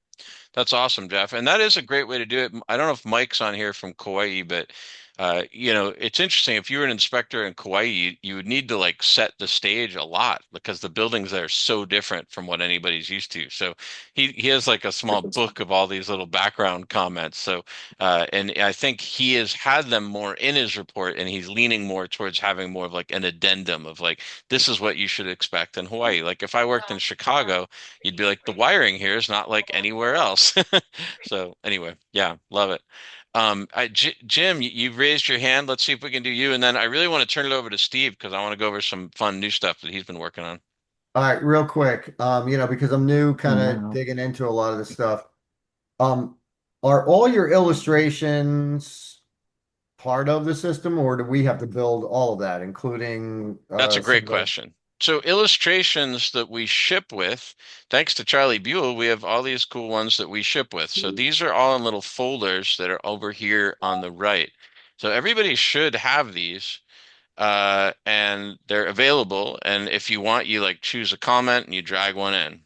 That's awesome, Jeff. And that is a great way to do it. I don't know if Mike's on here from Kauai, but it's interesting. If you were an inspector in Kauai, you would need to like set the stage a lot because the buildings there are so different from what anybody's used to. So he has like a small book of all these little background comments. So and I think he has had them more in his report, and he's leaning more towards having more of like an addendum of like this is what you should expect in Hawaii. Like if I worked in Chicago, you'd be like, the wiring here is not like anywhere else. So anyway, yeah, love it. Jim, you've raised your hand. Let's see if we can do you. And then I really want to turn it over to Steve because I want to go over some fun new stuff that he's been working on. All right, real quick. Because I'm new, kind of No. digging into a lot of this stuff. Um, are all your illustrations part of the system, or do we have to build all of that, including That's a some great of the question. So illustrations that we ship with, thanks to Charlie Buell, we have all these cool ones that we ship with. So these are all in little folders that are over here on the right. So everybody should have these. And they're available. And if you want, you like choose a comment and you drag one in.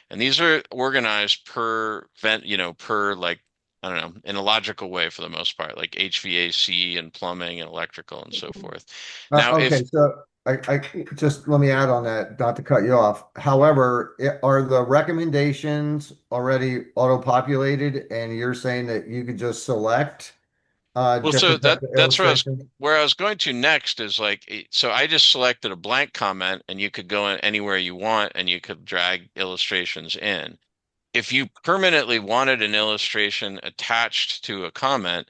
And these are organized per vent, per like, I don't know, in a logical way for the most part, like HVAC and plumbing and electrical and so forth. Now, Okay, if so I just let me add on that, not to cut you off. However, are the recommendations already auto-populated, and you're saying that you could just select Well, so different type of that's illustration? where I was going to next is like so I just selected a blank comment and you could go in anywhere you want and you could drag illustrations in. If you permanently wanted an illustration attached to a comment,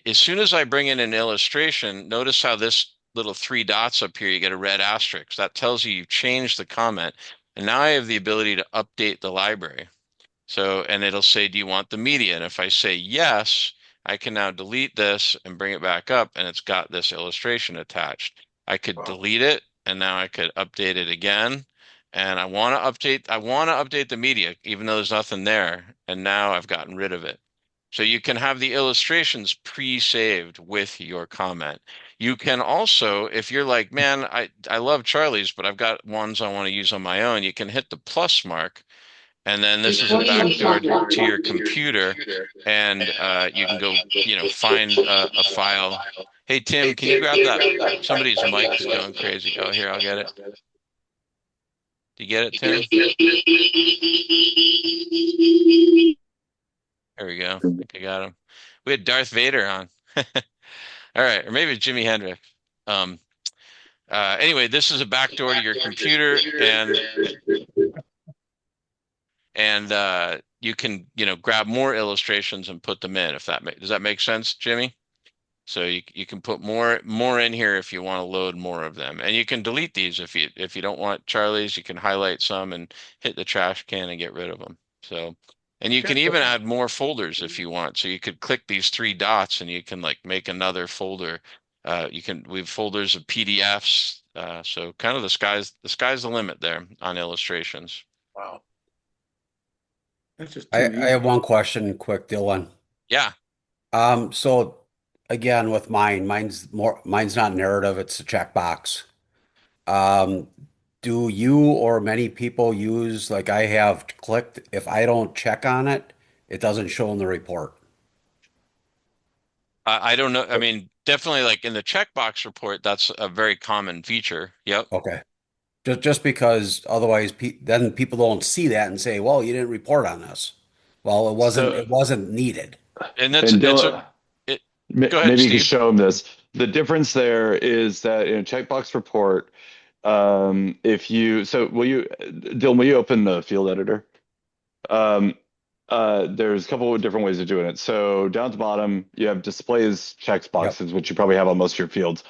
as soon as I bring in an illustration, notice how this little three dots up here, you get a red asterisk. That tells you you've changed the comment. And now I have the ability to update the library. So, and it'll say, do you want the media? And if I say yes, I can now delete this and bring it back up, and it's got this illustration attached. I could delete it, and now I could update it again. And I want to update the media, even though there's nothing there. And now I've gotten rid of it. So you can have the illustrations pre-saved with your comment. You can also, if you're like, man, I love Charlie's, but I've got ones I want to use on my own, you can hit the plus mark and then this is a backdoor to your computer, and you can go, find a file. Hey, Tim, can you grab that? Somebody's mic's going crazy. Oh, here, I'll get it. Do you get it, Tim? There we go. I think I got him. We had Darth Vader on. All right, or maybe Jimi Hendrix. Um, anyway, this is a backdoor to your computer, and you can grab more illustrations and put them in if does that make sense, Jimmy? So you can put more in here if you want to load more of them, and you can delete these if you don't want Charlie's. You can highlight some and hit the trash can and get rid of them. So, and you can even add more folders if you want. So you could click these three dots and you can like make another folder. We have folders of PDFs. So kind of the sky's the limit there on illustrations. Wow. That's just I, too I have easy. one question, quick, Dylan. Yeah. So again, with mine's not narrative, it's a checkbox. Um, do you or many people use, like I have clicked, if I don't check on it, it doesn't show in the report. I don't know. I mean, definitely like in the checkbox report, that's a very common feature. Yep. Okay. Just because otherwise then people don't see that and say, well, you didn't report on this. Well, So, it wasn't needed. And and it's Dylan, it, go ahead, maybe you could Steve. show them this. The difference there is that in a checkbox report, if you, so will you, Dylan, will you open the field editor? Um, there's a couple of different ways of doing it. So down at the bottom, you have displays checks Yep. boxes, which you probably have on most of your fields.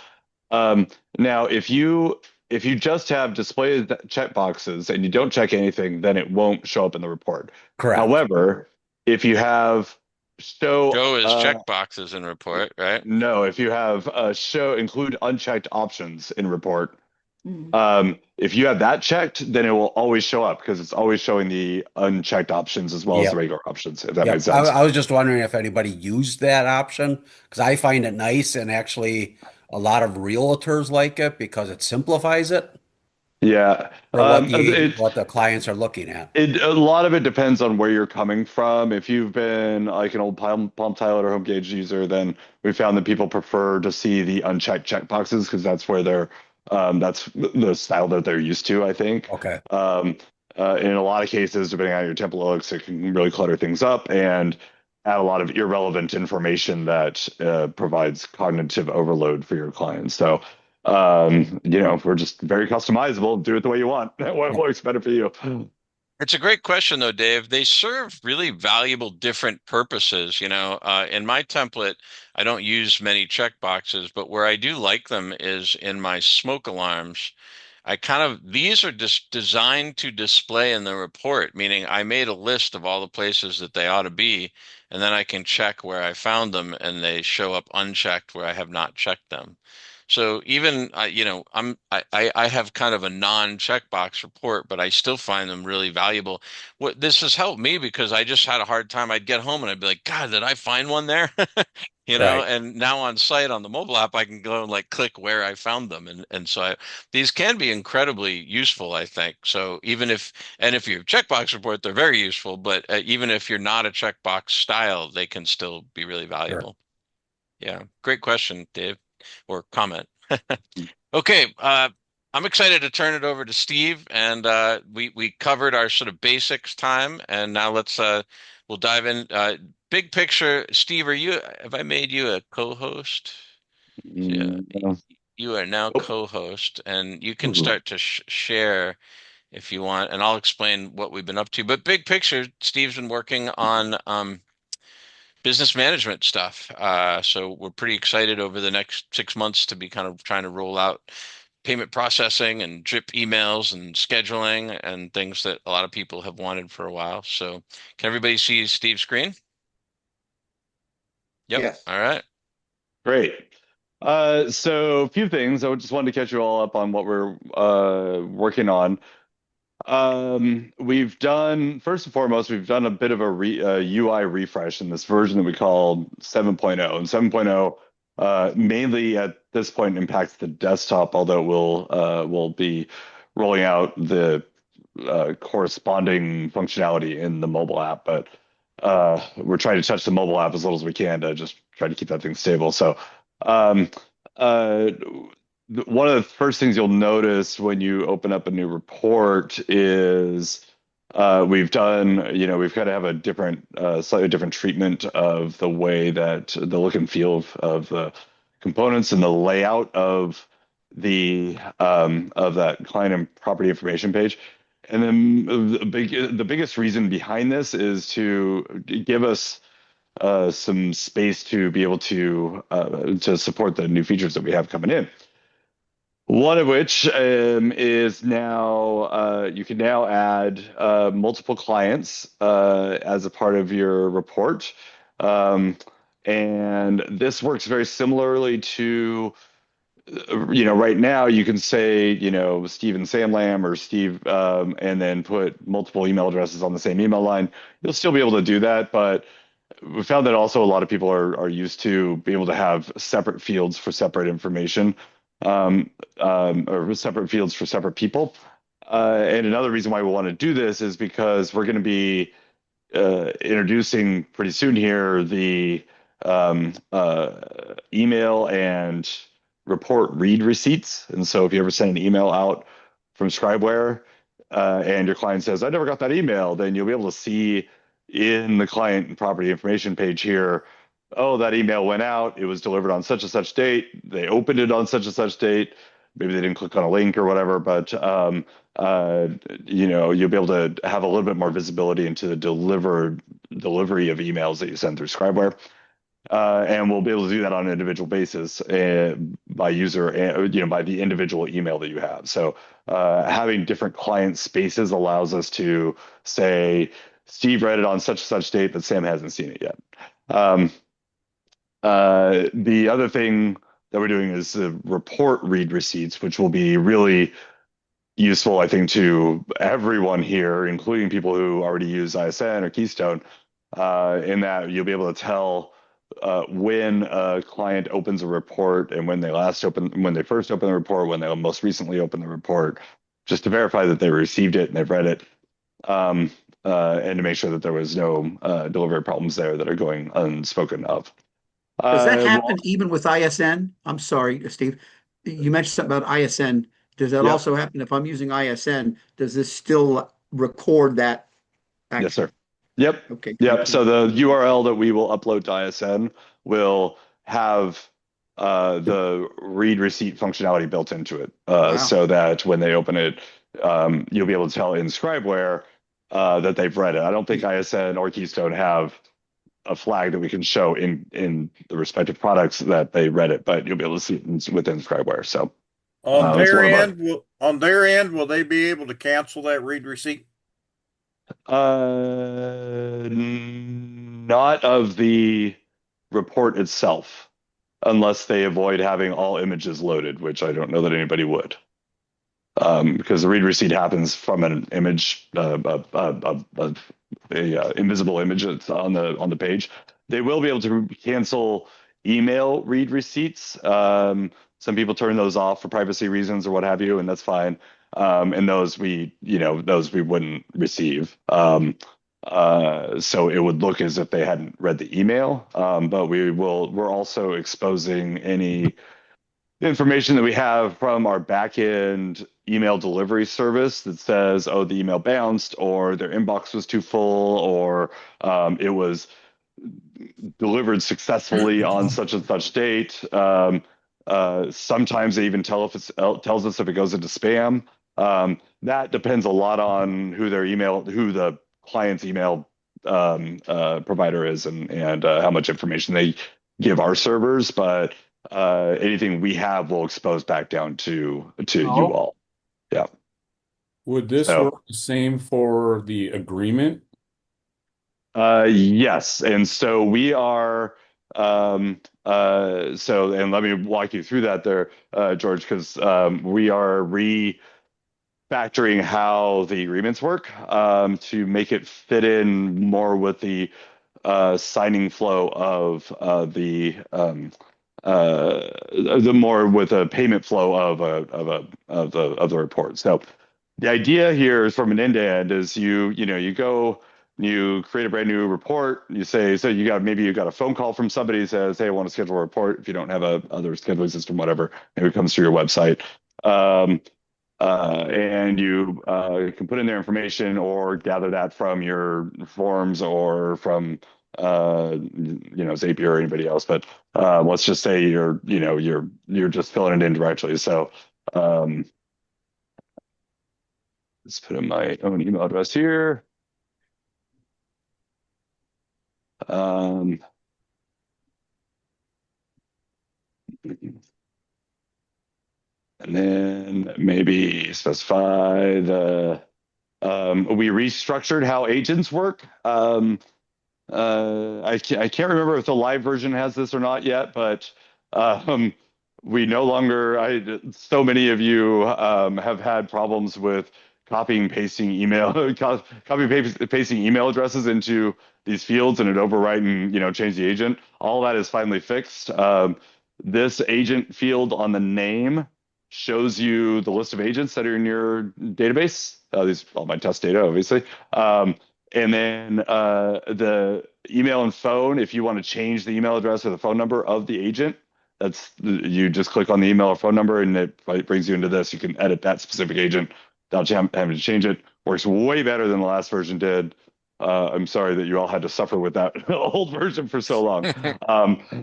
Um, Now, if you just have display check boxes and you don't check anything, then it won't show up in the report. Correct. However, if you have show Show is check boxes in report, right? no, if you have show include unchecked options in report, if you have that checked, then it will always show up because it's always showing the unchecked options as well as the Yep. regular options, if that makes Yep. I, sense. I was just wondering if anybody used that option because I find it nice and actually a lot of realtors like it because it simplifies it Yeah. for what the clients are looking at. A lot of it depends on where you're coming from. If you've been like an old Palm Pilot or HomeGauge user, then we found that people prefer to see the unchecked checkboxes because that's where that's the style that they're used to, I think. Okay. In a lot of cases, depending on how your template looks, it can really clutter things up and add a lot of irrelevant information that provides cognitive overload for your clients. So, we're just very customizable. Do it the way you want. What Yep. works better for you? It's a great question though, Dave. They serve really valuable different purposes. In my template, I don't use many checkboxes, but where I do like them is in my smoke alarms. These are just designed to display in the report, meaning I made a list of all the places that they ought to be, and then I can check where I found them, and they show up unchecked where I have not checked them. So even I have kind of a non-checkbox report, but I still find them really valuable. What this has helped me because I just had a hard time. I'd get home and I'd be like, God, did I find one there? Right. And now on site on the mobile app, I can go and like click where I found them, and so these can be incredibly useful, I think. So if you checkbox report, they're very useful, but even if you're not a checkbox style, they can still be really Sure. valuable. Yeah, great question, Dave, or comment. Okay, I'm excited to turn it over to Steve, and we covered our sort of basics time, and now we'll dive in. Big picture, Steve, have I made you a co-host? So, yeah, No. you are now Oh, co-host, and you can ooh. start to share if you want, and I'll explain what we've been up to. But big picture, Steve's been working on business management stuff. So we're pretty excited over the next 6 months to be kind of trying to roll out payment processing and drip emails and scheduling and things that a lot of people have wanted for a while. So can everybody see Steve's screen? Yep. Yes. All right. Great. So a few things. I just wanted to catch you all up on what we're working on. We've done, first and foremost, we've done a bit of a UI refresh in this version that we call 7.0. And 7.0 mainly at this point impacts the desktop, although we'll be rolling out the corresponding functionality in the mobile app. But we're trying to touch the mobile app as little as we can to just try to keep that thing stable. So um, uh, one of the first things you'll notice when you open up a new report is we've done, we've got to have a different, slightly different treatment of the way that the look and feel of the components and the layout of that client and property information page. And then the biggest reason behind this is to give us some space to be able to support the new features that we have coming in. One of which is now you can now add multiple clients as a part of your report. And this works very similarly to, right now you can say, Steve and Sam Lamb or Steve, and then put multiple email addresses on the same email line. You'll still be able to do that, but we found that also a lot of people are used to being able to have separate fields for separate information, or separate fields for separate people. And another reason why we want to do this is because we're going to be introducing pretty soon here the email and report read receipts. And so if you ever send an email out from Scribeware and your client says, I never got that email, then you'll be able to see in the client and property information page here, oh, that email went out. It was delivered on such and such date. They opened it on such and such date. Maybe they didn't click on a link or whatever, but you'll be able to have a little bit more visibility into the delivery of emails that you send through Scribeware. and we'll be able to do that on an individual basis by user and by the individual email that you have. So having different client spaces allows us to say, Steve read it on such and such date, but Sam hasn't seen it yet. The other thing that we're doing is report read receipts, which will be really useful, I think, to everyone here, including people who already use ISN or Keystone, in that you'll be able to tell when a client opens a report and when they first opened the report, when they most recently opened the report, just to verify that they received it and they've read it, and to make sure that there was no delivery problems there that are going unspoken of. Does that Well, happen even with ISN? I'm sorry, Steve. You mentioned something about ISN. Does that yep, also happen if I'm using ISN? Does this still record that yes, action? sir. Yep, Okay, yep. thank you. So the URL that we will upload to ISN will have the read receipt functionality built into it, Wow. so that when they open it, you'll be able to tell in Scribeware that they've read it. I don't think ISN or Keystone have a flag that we can show in the respective products that they read it, but you'll be able to see it within Scribeware. So it's one of our On their end, will they be able to cancel that read receipt? not of the report itself, unless they avoid having all images loaded, which I don't know that anybody would. Because the read receipt happens from an image, invisible image that's on the page. They will be able to cancel email read receipts. Some people turn those off for privacy reasons or what have you, and that's fine. And those we wouldn't receive. So it would look as if they hadn't read the email. But we're also exposing any information that we have from our backend email delivery service that says, oh, the email bounced, or their inbox was too full, or it was delivered successfully on such and such date. Sometimes they even tells us if it goes into spam. That depends a lot on who the client's email provider is, and how much information they give our servers. But anything we have will expose back down to you all. Yeah. Would this So work the same for the agreement? yes, and so we are. And let me walk you through that there, George, because we are refactoring how the agreements work, to make it fit in more with the signing flow of the more with a payment flow of the report. So the idea here is, from an end to end, is you go, you create a brand new report. You say, so maybe you got a phone call from somebody who says, hey, I want to schedule a report. If you don't have a other scheduling system, whatever, maybe it comes through your website. And you can put in their information or gather that from your forms or from Zapier or anybody else. But let's just say you're just filling it in directly. So let's put in my own email address here. And then maybe specify we restructured how agents work. I can't remember if the live version has this or not yet, but we no longer. So many of you have had problems with copying pasting pasting email addresses into these fields, and it overwrite and change the agent. All that is finally fixed. This agent field on the name shows you the list of agents that are in your database. These all my test data, obviously. And then the email and phone, if you want to change the email address or the phone number of the agent, you just click on the email or phone number and it brings you into this. You can edit that specific agent without having to change it. Works way better than the last version did. I'm sorry that you all had to suffer with that old version for so long.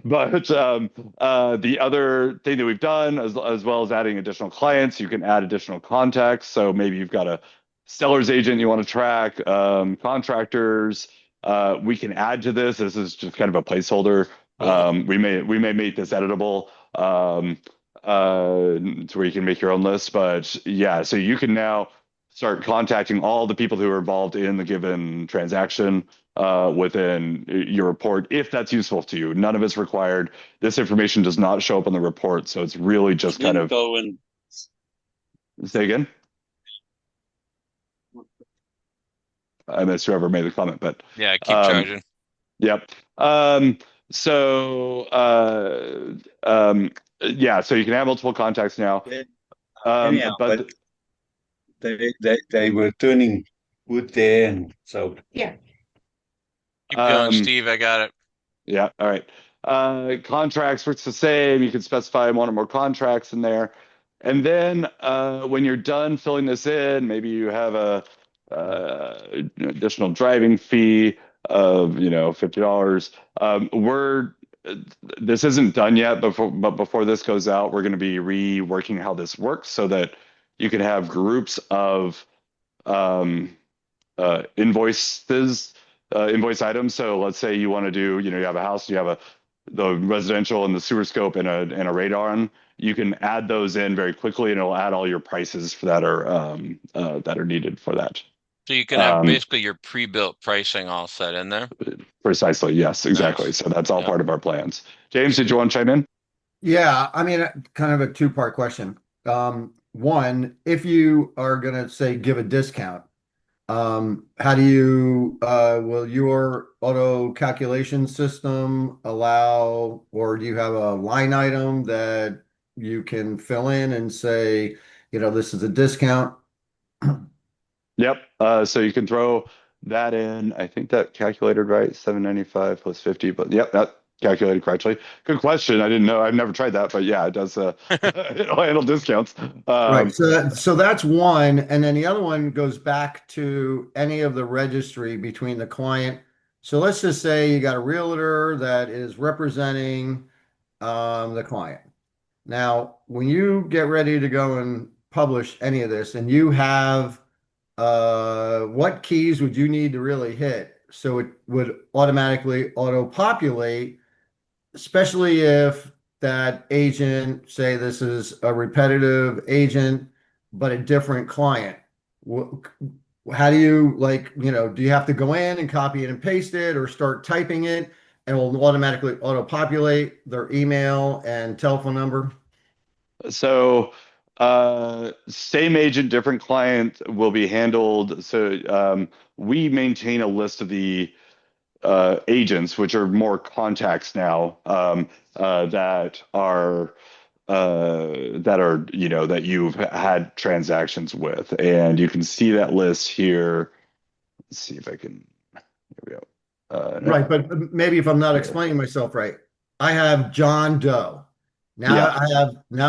But the other thing that we've done, as well as adding additional clients, you can add additional contacts. So maybe you've got a seller's agent you want to track, contractors. We can add to this. This is just kind of a placeholder Cool. We may make this editable to where you can make your own list. But yeah, so you can now start contacting all the people who are involved in the given transaction within your report, if that's useful to you. None of it's required. This information does not show up on the report, so it's really just kind of. Go and Say again. I missed whoever made the comment, but Yeah, keep charging. yep. So yeah, so you can have multiple contacts now. anyhow, But but they were turning wood there, and so Keep going, Steve. I got it. yeah, all right. Contracts works the same. You can specify one or more contracts in there. And then when you're done filling this in, maybe you have a additional driving fee of $50. This isn't done yet, but before this goes out, we're going to be reworking how this works so that you can have groups of invoices, invoice items. So let's say you want to do, you have a house, you have the residential and the sewer scope and a radar on. You can add those in very quickly, and it'll add all your prices for that are needed for that. So you can have basically your pre-built pricing all set in there. Precisely. Yes, exactly. Nice. So that's all part of our plans. James, did you want to chime in? Yeah, I mean, kind of a two-part question. One, if you are going to say give a discount, how do you will your auto calculation system allow, or do you have a line item that you can fill in and say, this is a discount? Yep. So you can throw that in. I think that calculated right, 795 plus 50, but yep, that calculated correctly. Good question. I didn't know. I've never tried that, but yeah, it does. It'll handle discounts. Right. So that's one, and then the other one goes back to any of the registry between the client. So let's just say you got a realtor that is representing the client. Now, when you get ready to go and publish any of this, and you have what keys would you need to really hit so it would automatically auto-populate, especially if that agent, say this is a repetitive agent, but a different client? How do you do you have to go in and copy it and paste it, or start typing it and it will automatically auto-populate their email and telephone number? So, same agent, different client will be handled. So, we maintain a list of the agents, which are more contacts now, that are that you've had transactions with, and you can see that list here. Let's see if I can. Here we go. Right, but maybe if I'm not explaining myself right, I have John Doe. Now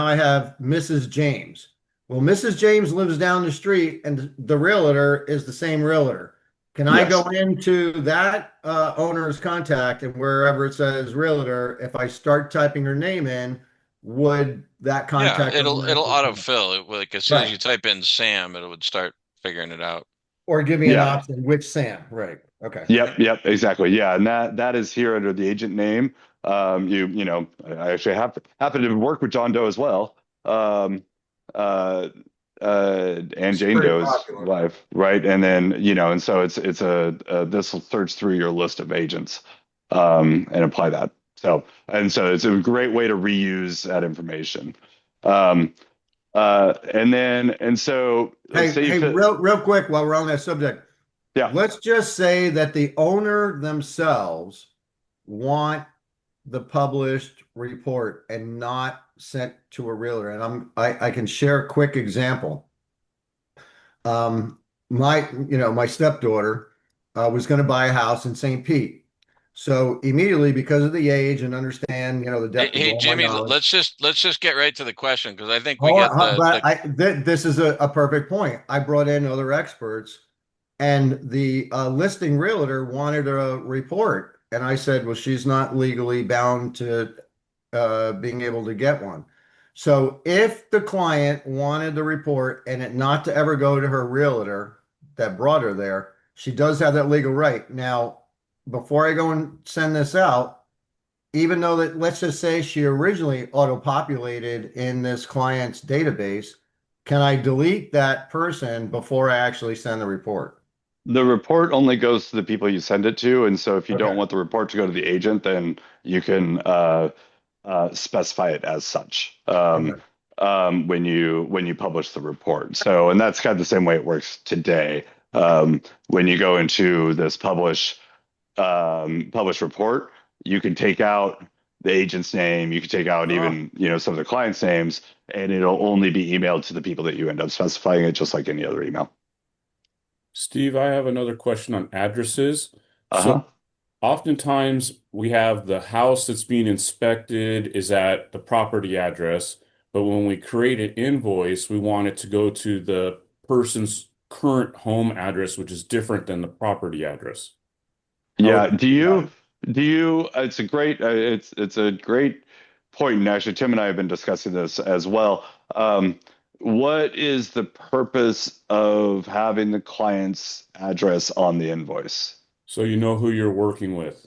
I have Mrs. James. Well, Mrs. James lives down the street, and the realtor is the same realtor. Can I go into that owner's contact, and wherever it says realtor, if I start typing her name in, would that contact? Yeah, it'll autofill. Like as soon as you type in Sam, it would start figuring it out. Or give me an option, which Sam, right? Okay. Yep, exactly. Yeah, and that is here under the agent name. I actually happen to work with John Doe as well. And Jane Doe's wife, right? And then and so it's this will search through your list of agents and apply that. So it's a great way to reuse that information. And so real quick while we're on that subject. Yeah. Let's just say that the owner themselves want the published report and not sent to a realtor. And I can share a quick example. My stepdaughter was going to buy a house in St. Pete. So immediately, because of the age and understand, the depth of all my Jimmy, knowledge, let's just get right to the question, because I think we get this is a perfect point. I brought in other experts, and the listing realtor wanted a report, and I said, well, she's not legally bound to being able to get one. So if the client wanted the report and it not to ever go to her realtor that brought her there, she does have that legal right. Now, before I go and send this out, even though that, let's just say she originally auto-populated in this client's database, can I delete that person before I actually send the report? The report only goes to the people you send it to, and so if you don't Okay. want the report to go to the agent, then you can specify it as such Okay. when you publish the report. So, and that's kind of the same way it works today. When you go into this publish report, you can take out the agent's name, you can take out Oh, even some of the clients' names, and it'll only be emailed to the people that you end up specifying it, just like any other email. Steve, I have another question on addresses. So Uh-huh. oftentimes we have the house that's being inspected is at the property address, but when we create an invoice, we want it to go to the person's current home address, which is different than the property address. How would Yeah. we do that? It's a great, it's a great point. And actually, Tim and I have been discussing this as well. What is the purpose of having the client's address on the invoice? So you know who you're working with.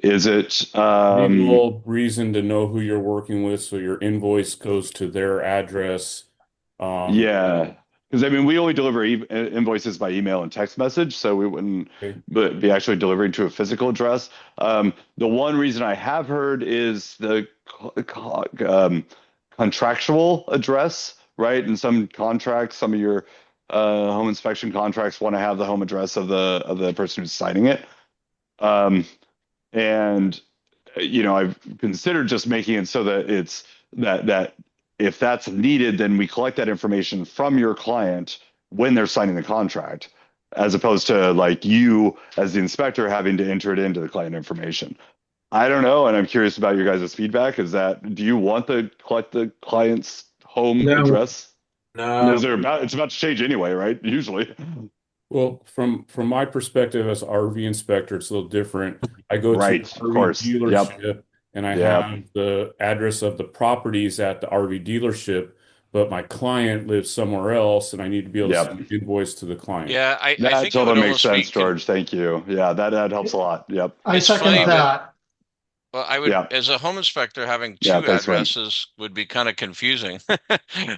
Is it, Legal reason to know who you're working with, so your invoice goes to their address. Um, yeah, because I mean, we only deliver invoices by email and text message, so we wouldn't okay. be actually delivering to a physical address. The one reason I have heard is the contractual address, right? In some contracts, some of your home inspection contracts want to have the home address of the person who's signing it. And I've considered just making it so that it's that if that's needed, then we collect that information from your client when they're signing the contract, as opposed to like you as the inspector having to enter it into the client information. I don't know, and I'm curious about your guys' feedback. Do you want to collect the client's home No, address? no. It's about to change anyway, right? Usually. Well, from my perspective as RV inspector, it's a little different. I go to an Right, of RV course. Yep. dealership and I Yep. have the address of the properties at the RV dealership, but my client lives somewhere else, and I need to be able to Yep. send an invoice to the client. Yeah, I That think it would totally makes almost be sense, George. Thank you. Yeah, that helps a lot. Yep. I it's second funny, Um, but that. well, I would, yeah. as a home inspector, having Yeah. two Thanks, man. addresses would be kind of confusing.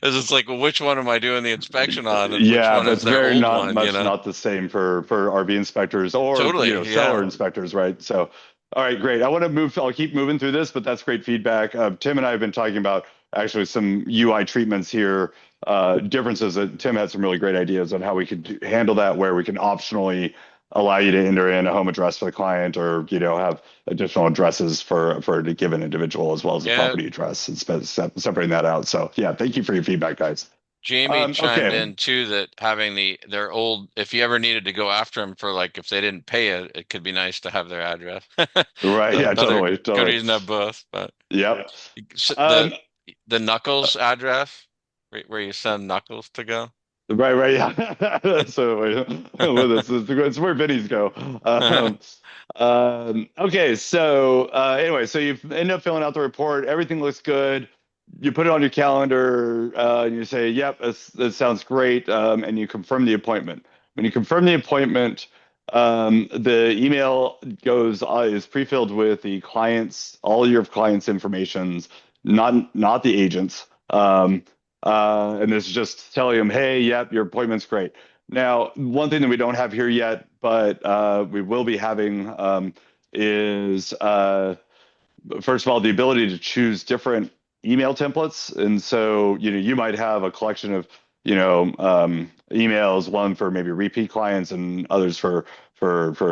As it's like, well, which one am I doing the inspection on, and which Yeah, one is that's their very old not one, you much know? not the same for RV inspectors or Totally, seller yeah. inspectors, right? So, all right, great. I'll keep moving through this, but that's great feedback. Tim and I have been talking about actually some UI treatments here, differences that Tim had some really great ideas on how we could handle that, where we can optionally allow you to enter in a home address for the client, or have additional addresses for a given individual as well as a Yeah, property address, and separating that out. So, yeah, thank you for your feedback, guys. Jamie chimed Okay. in too that having their old, if you ever needed to go after them for like if they didn't pay it, it could be nice to have their address. Right. Yeah, Another totally. good Totally. reason to have both, but Yep. the Um, Knuckles address where you send Knuckles to go. right. Yeah. So with this, it's where Vinny's go. Okay. So anyway, so you end up filling out the report. Everything looks good. You put it on your calendar, and you say, "Yep, that sounds great," and you confirm the appointment. When you confirm the appointment, the email is pre-filled with all your clients' informations, not the agents. And this is just telling them, "Hey, yep, your appointment's great." Now, one thing that we don't have here yet, but we will be having, is first of all, the ability to choose different email templates. And so, you might have a collection of, emails, one for maybe repeat clients and others for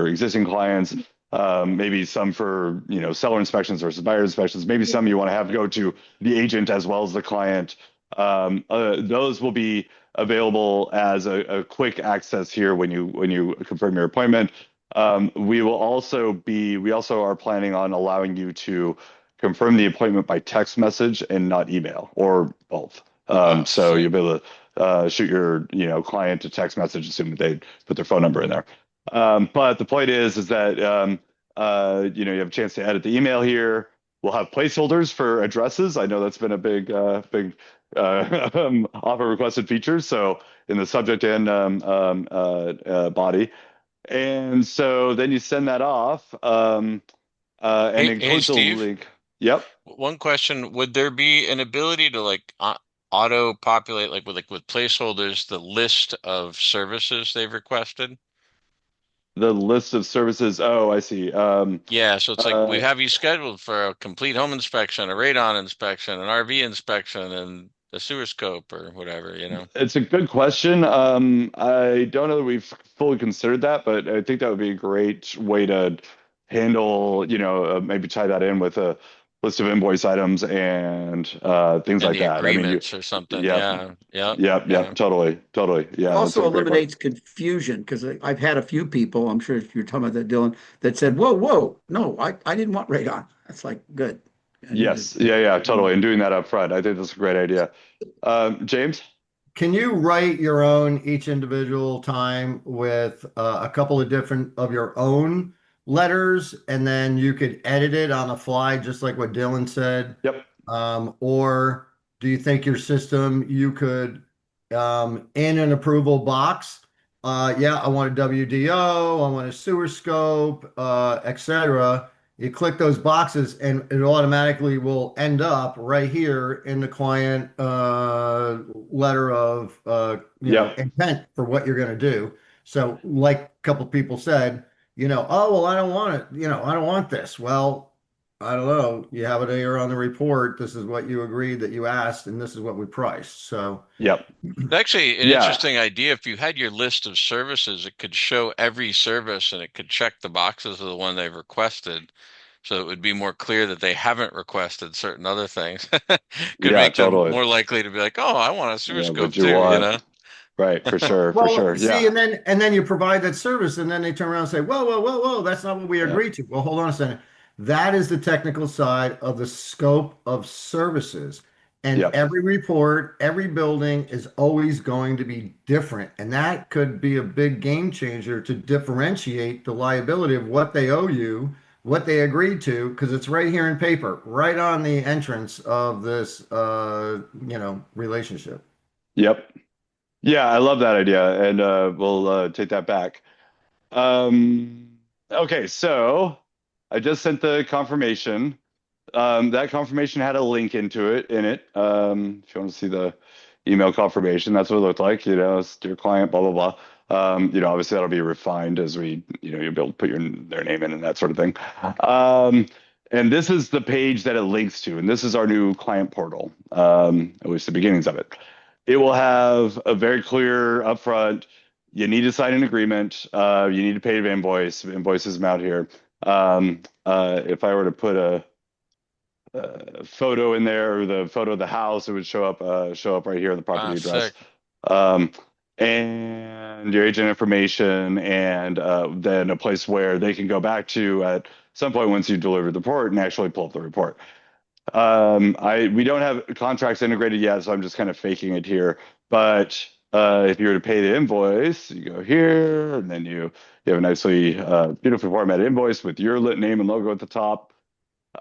existing clients. Maybe some for, seller inspections versus buyer inspections. Maybe some you want to have go to the agent as well as the client. Those will be available as a quick access here when you confirm your appointment. We also are planning on allowing you to confirm the appointment by text message and not email, or both. Oh, So sick. you'll be able to shoot your client a text message, assuming they put their phone number in there. But the point is that you have a chance to edit the email here. We'll have placeholders for addresses. I know that's been a big often requested feature. So in the subject and body. And so then you send that off. and Hey, includes a Steve, link. Yep. one question. Would there be an ability to like auto populate like with placeholders the list of services they've requested? The list of services. Oh, I see. Yeah, so it's like we Uh, have you scheduled for a complete home inspection, a radon inspection, an RV inspection, and a sewer scope or whatever, you know? it's a good question. I don't know that we've fully considered that, but I think that would be a great way to handle, maybe tie that in with a list of invoice items and things And like the that. I mean, agreements or something. yeah, Yeah, yeah, yeah, yeah, yeah. totally, totally. It Yeah, that's also a great point. eliminates confusion because I've had a few people, I'm sure if you're talking about that, Dylan, that said, whoa, whoa, no, I didn't want radon. That's like, good. I Yes, needed, yeah, yeah, totally. And doing that up front, I think that's a great idea. James? Can you write your own each individual time with a couple of different of your own letters, and then you could edit it on the fly, just like what Dylan said? Yep. Or do you think your system you could in an approval box? Yeah, I want a WDO, I want a sewer scope, etc. You click those boxes and it automatically will end up right here in the client letter of Yep. intent for what you're going to do. So, like a couple people said, oh well, I don't want it. I don't want this. Well, I don't know. You have it here on the report. This is what you agreed that you asked, and this is what we priced. So, Yep. It's actually an Yeah. interesting idea. If you had your list of services, it could show every service and it could check the boxes of the one they've requested. So it would be more clear that they haven't requested certain other things. Could Yeah, make them totally. more likely to be like, oh, I want a sewer Yeah, what scope you too, you want. know? Right, for sure, for well, sure. see, Yeah. and then you provide that service, and then they turn around and say, "Whoa, whoa, whoa, whoa! That's not what we Yeah. agreed to." Well, hold on a second. That is the technical side of the scope of services. And Yep. every report, every building is always going to be different. And that could be a big game changer to differentiate the liability of what they owe you, what they agreed to, because it's right here in paper, right on the entrance of this, relationship. Yep. Yeah, I love that idea, and we'll take that back. Okay, so I just sent the confirmation. That confirmation had a link in it. If you want to see the email confirmation, that's what it looked like. It's your client, blah blah blah. Obviously that'll be refined as you'll be able to put their name in and that sort of thing. And this is the page that it links to, and this is our new client portal. At least the beginnings of it. It will have a very clear upfront. You need to sign an agreement. You need to pay an invoice. Invoices amount here. If I were to put a photo in there or the photo of the house, it would show up right here in the Ah, property address. sick. Um, and your agent information, and then a place where they can go back to at some point once you deliver the report and actually pull up the report. We don't have contracts integrated yet, so I'm just kind of faking it here. But if you were to pay the invoice, you go here, and then you have a nicely beautifully formatted invoice with your name and logo at the top,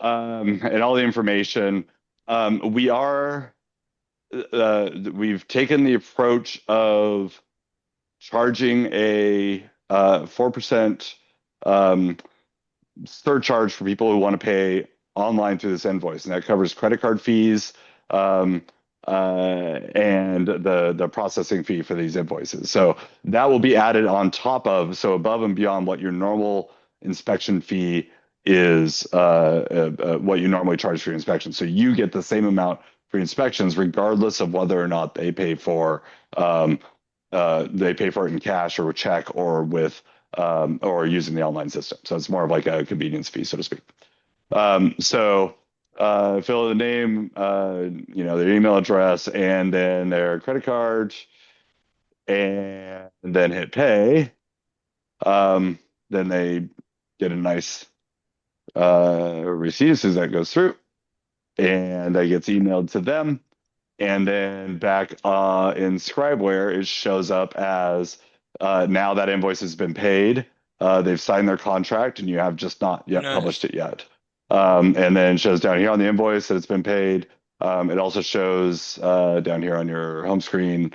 and all the information. We've taken the approach of charging a 4% surcharge for people who want to pay online through this invoice, and that covers credit card fees, and the processing fee for these invoices. So that will be added on top of, so above and beyond what your normal inspection fee is, what you normally charge for your inspection. So you get the same amount for inspections, regardless of whether or not they pay for it in cash or a check or or using the online system. So it's more of like a convenience fee, so to speak. So fill in the name, their email address, and then their credit card, and then hit pay. Then they get a nice receipt as soon as that goes through, and that gets emailed to them. And then back in Scribeware, it shows up as now that invoice has been paid. They've signed their contract, and you have just not yet published Nice. it yet. And then it shows down here on the invoice that it's been paid. It also shows down here on your home screen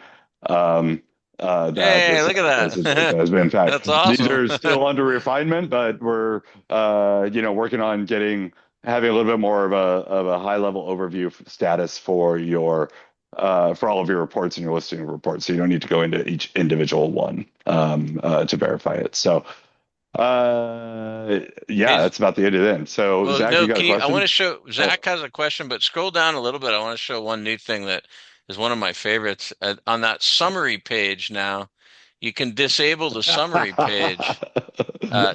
that Hey, look this at is that. has been found. That's These awesome. are still under refinement, but we're working on having a little bit more of a high level overview status for your for all of your reports and your listing of reports. So you don't need to go into each individual one to verify it. So yeah, Hey, that's about the end of it. Then. So well, Zach, you no, got a I want question? to show Oh, Zach has a question, but scroll down a little bit. I want to show one new thing that is one of my favorites. On that summary page now, you can disable the summary page.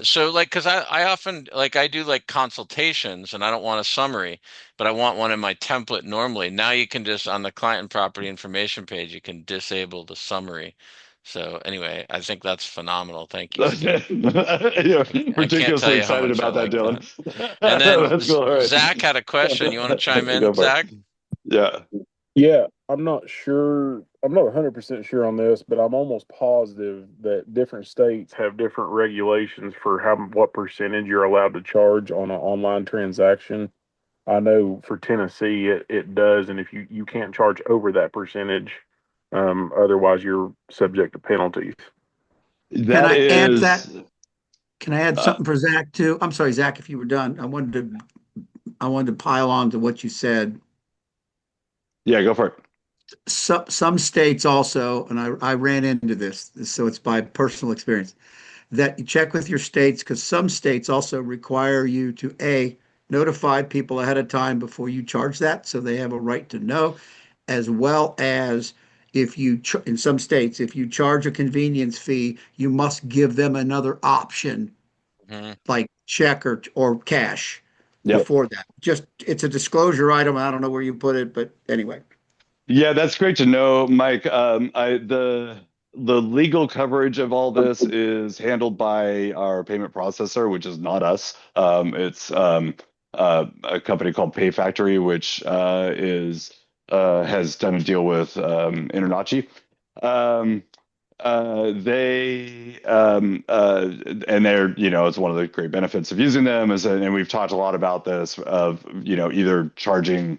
So like, cause I often like I do like consultations and I don't want a summary, but I want one in my template normally. Now you can just on the client and property information page, you can disable the summary. So anyway, I think that's phenomenal. Thank you, Steve. yeah, I can't tell ridiculously you how excited much I about that, like Dylan. that. And then That's cool. All right. Zach had a question. You want to chime in, Go for it. Zach? Yeah. Yeah, I'm not sure. I'm not 100% sure on this, but I'm almost positive that different states have different regulations for what percentage you're allowed to charge on an online transaction. I know for Tennessee it does, and if you can't charge over that percentage, otherwise you're subject to penalties. Can That I add that? is, Can I add uh, something for Zach too? I'm sorry, Zach, if you were done. I wanted to pile on to what you said. yeah, go for it. Some states also, and I ran into this, so it's by personal experience, that you check with your states because some states also require you to notify people ahead of time before you charge that, so they have a right to know, as well as if in some states, if you charge a convenience fee, you must give them another option Mhm. like check or cash Yep. before that. Just it's a disclosure item. I don't know where you put it, but anyway. Yeah, that's great to know, Mike. The legal coverage of all this is handled by our payment processor, which is not us. It's a company called PayFactory, which is has done a deal with Internachi. Um, they and they're it's one of the great benefits of using them and we've talked a lot about this of either charging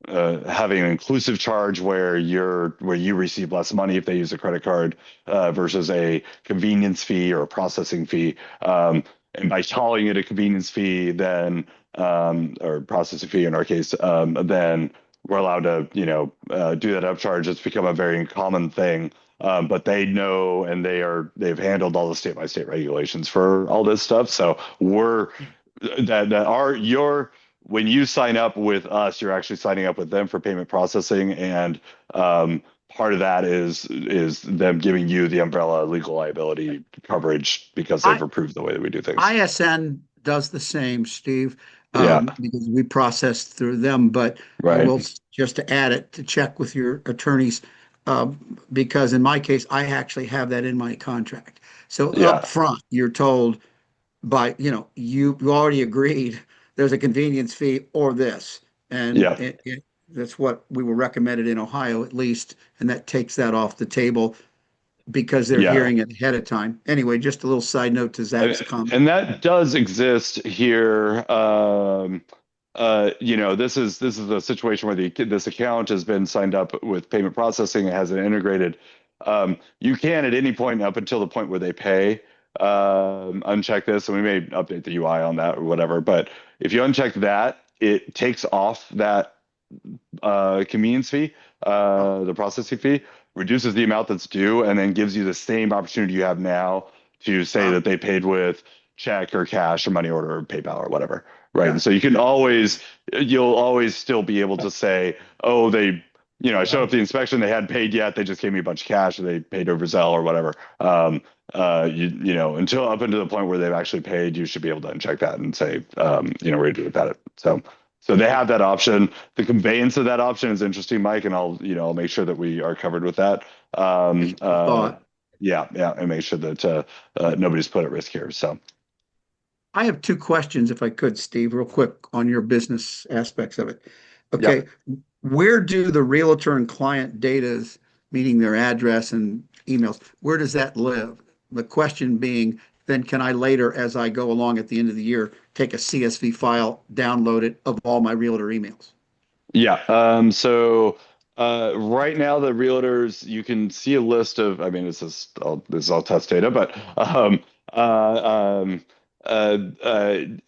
having an inclusive charge where you receive less money if they use a credit card versus a convenience fee or a processing fee. And by calling it a convenience fee, then or processing fee in our case, then we're allowed to do that upcharge. It's become a very common thing. But they know and they've handled all the state by state regulations for all this stuff. So we're that are your when you sign up with us, you're actually signing up with them for payment processing, and part of that is them giving you the umbrella legal liability coverage because they've I approved the way that we do things. ISN does the same, Steve, Yeah, because we process through them. But I right. will just to add it to check with your attorneys, because in my case, I actually have that in my contract. So up Yeah, front, you're told by, you already agreed there's a convenience fee or this, and yeah. that's what we were recommended in Ohio at least, and that takes that off the table because they're Yeah. hearing it ahead of time. Anyway, just a little side note to Zach's comment. And that does exist here. This is a situation where this account has been signed up with payment processing. It has an integrated. You can at any point up until the point where they pay uncheck this, and we may update the UI on that or whatever. But if you uncheck that, it takes off that convenience fee, the processing fee, reduces the amount that's due, and then gives you the same opportunity you have now to say Uh, that they paid with check or cash or money order or PayPal or whatever. Right. yeah. And so you'll always still be able to say, oh, I showed up the inspection, they hadn't paid yet, they just gave me a bunch of cash or they paid over Zelle or whatever. Until up until the point where they've actually paid, you should be able to uncheck that and say, we're good with that. So they have that option. The conveyance of that option is interesting, Mike, and I'll make sure that we are covered with that. Thought. Yeah, and make sure that nobody's put at risk here. So I have two questions, if I could, Steve, real quick on your business aspects of it. yeah, Okay, where do the realtor and client datas, meaning their address and emails, where does that live? The question being, then can I later, as I go along at the end of the year, take a CSV file, download it of all my realtor emails? yeah. So Right now, the realtors, you can see a list of, I mean, this is all test data, but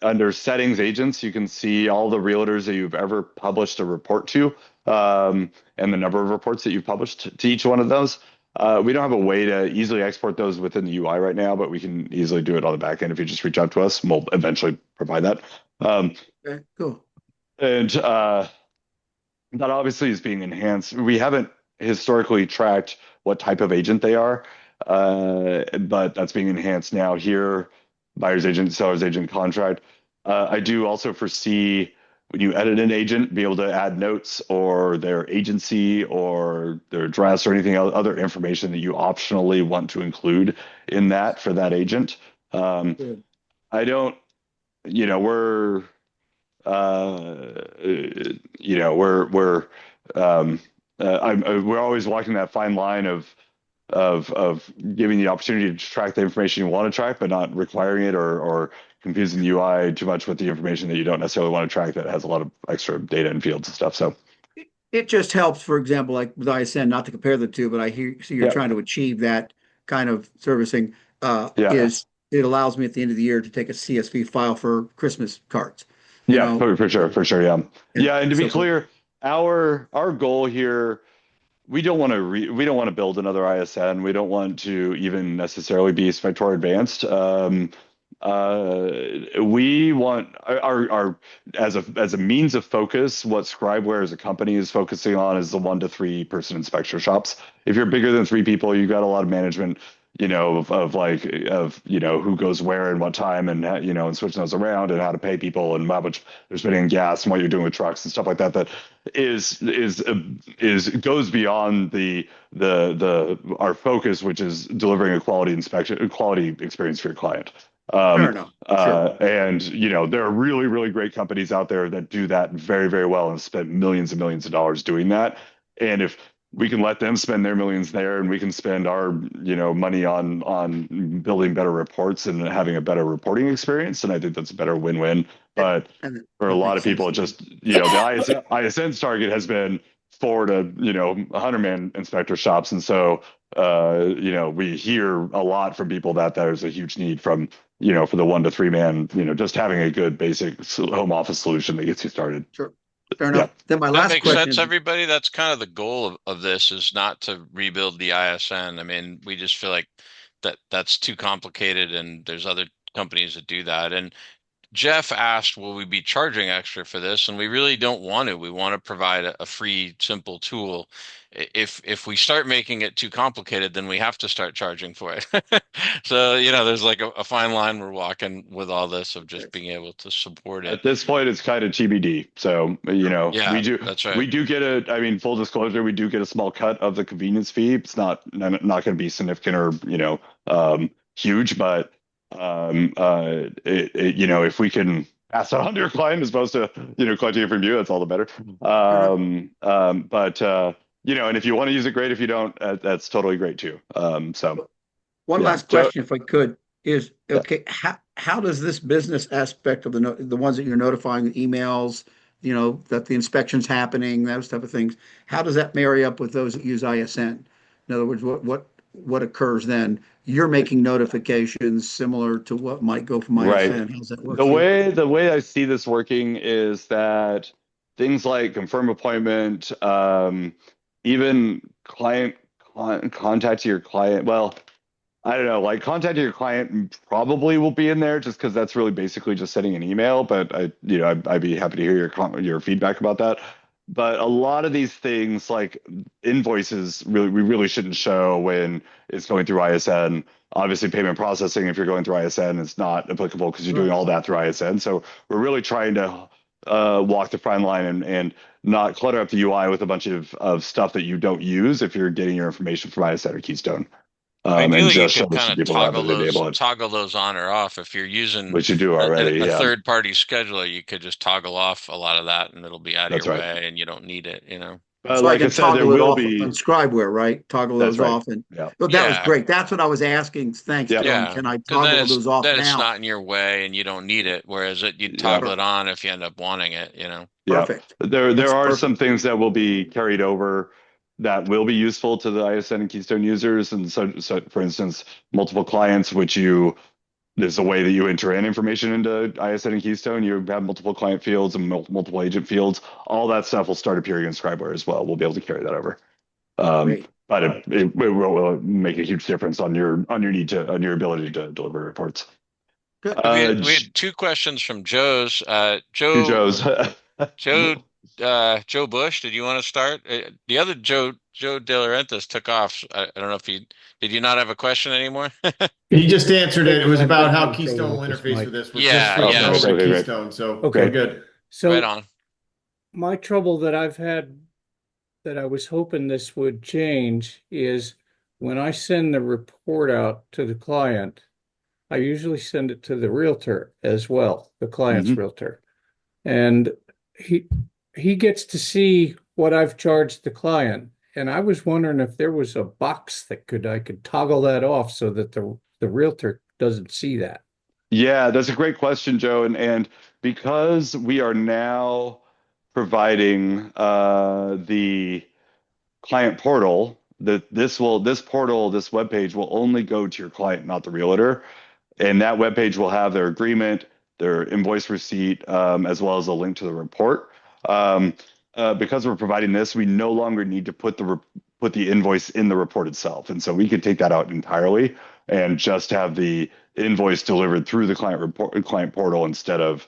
under settings agents, you can see all the realtors that you've ever published a report to, and the number of reports that you've published to each one of those. We don't have a way to easily export those within the UI right now, but we can easily do it on the back end if you just reach out to us. And we'll eventually provide that. Okay, cool. And that obviously is being enhanced. We haven't historically tracked what type of agent they are, but that's being enhanced now here, buyer's agent, seller's agent contract. I do also foresee when you edit an agent, be able to add notes or their agency or their address or anything else, other information that you optionally want to include in that for that agent. Good. I don't, you know, we're we're always walking that fine line of giving the opportunity to track the information you want to track, but not requiring it or confusing the UI too much with the information that you don't necessarily want to track that has a lot of extra data and fields and stuff. So It just helps, for example, like with ISN, not to compare the two, but I hear so you're yeah, trying to achieve that kind of servicing. yeah, Is it allows me at the end of the year to take a CSV file for Christmas cards, you yeah, know, for sure, yeah, and yeah. And to be so forth. clear, our goal here, we don't want to build another ISN. We don't want to even necessarily be Spectora advanced. We want our as a means of focus, what Scribeware as a company is focusing on is the 1 to 3 person inspector shops. If you're bigger than 3 people, you've got a lot of management, of who goes where and what time, and and switching those around and how to pay people and how much they're spending in gas and what you're doing with trucks and stuff like that. That is goes beyond the our focus, which is delivering a quality experience for your client. Fair enough. Sure. And there are really, really great companies out there that do that very, very well and spend millions and millions of dollars doing that. And if we can let them spend their millions there, and we can spend our, money on building better reports and having a better reporting experience, and I think that's a better win-win. But And for a that lot makes of people, sense it to me. just, the ISN's target has been 4 to 100-man inspector shops, and so we hear a lot from people that there's a huge need from for the 1 to 3 man, just having a good basic home office solution that gets you started. Sure. Fair Yeah. enough. Then my That last makes question sense, is, everybody. That's kind of the goal of this is not to rebuild the ISN. I mean, we just feel like that's too complicated and there's other companies that do that. And Jeff asked, will we be charging extra for this? And we really don't want to. We want to provide a free, simple tool. If we start making it too complicated, then we have to start charging for it. So, there's like a fine line we're walking with all this of just being able to support it. At this point, it's kind of TBD. So, Yeah, that's right. we do get I mean, full disclosure, we do get a small cut of the convenience fee. It's not going to be significant or, huge, but, if we can pass it on to your client as opposed to, collecting it from you, that's all the better. But, and if you want to use it, great. If you don't, that's totally great too. So one yeah. last question, if I could, is okay, how does this business aspect of the ones that you're notifying, the emails, that the inspection's happening, those type of things, how does that marry up with those that use ISN? In other words, what occurs then? You're making notifications similar to what might go from Right. ISN. How does that work The for you? way I see this working is that things like confirm appointment, even contact your client. Well, I don't know, like contacting your client probably will be in there just because that's really basically just sending an email. But I'd be happy to hear your feedback about that. But a lot of these things, like invoices, we really shouldn't show when it's going through ISN. Obviously, payment processing, if you're going through ISN, is not applicable because you're doing all that through ISN. So we're really trying to walk the fine line and not clutter up the UI with a bunch of stuff that you don't use if you're getting your information from ISN or Keystone. And Ideally, you just show could this kind to of people rather than enable it, toggle those on or off. If you're using which you do already. a Yeah, third-party scheduler, you could just toggle off a lot of that, and it'll be out of that's your right. way, and you don't need it. But So I like I can said, there toggle it will off on be. Scribeware, right? Toggle That's those right. off, and Yeah. oh, that was Yeah, great. That's what I was asking. Thanks, Yeah. Dylan. yeah, Can I because toggle those off it's now? not in your way, and you don't need it. Whereas you'd Yeah. toggle it on if you end up wanting it. Yeah. Perfect. There That's are perfect. some things that will be carried over. that will be useful to the ISN and Keystone users. And so for instance, multiple clients, which there's a way that you enter in information into ISN and Keystone. You have multiple client fields and multiple agent fields. All that stuff will start appearing in Scriber as well. We'll be able to carry that over. But it will make a huge difference on your ability to deliver reports. Good. We had two questions from Joe's. Two Joes. Joe Bush, did you want to start? The other Joe De Laurentiis took off. I don't know if did you not have a question anymore? He just answered it. It was about how Keystone will interface with this. We're just switching yes. over to Okay, Keystone. So Okay. good. So Right on. my trouble that I've had that I was hoping this would change is when I send the report out to the client, I usually send it to the realtor as well, the client's realtor. And he gets to see what I've charged the client. And I was wondering if there was a box that I could toggle that off so that the realtor doesn't see that. Yeah, that's a great question, Joe. And because we are now providing the client portal, this portal, this web page will only go to your client, not the realtor. And that web page will have their agreement, their invoice receipt, as well as a link to the report. Because we're providing this, we no longer need to put the invoice in the report itself, and so we could take that out entirely and just have the invoice delivered through the client portal instead of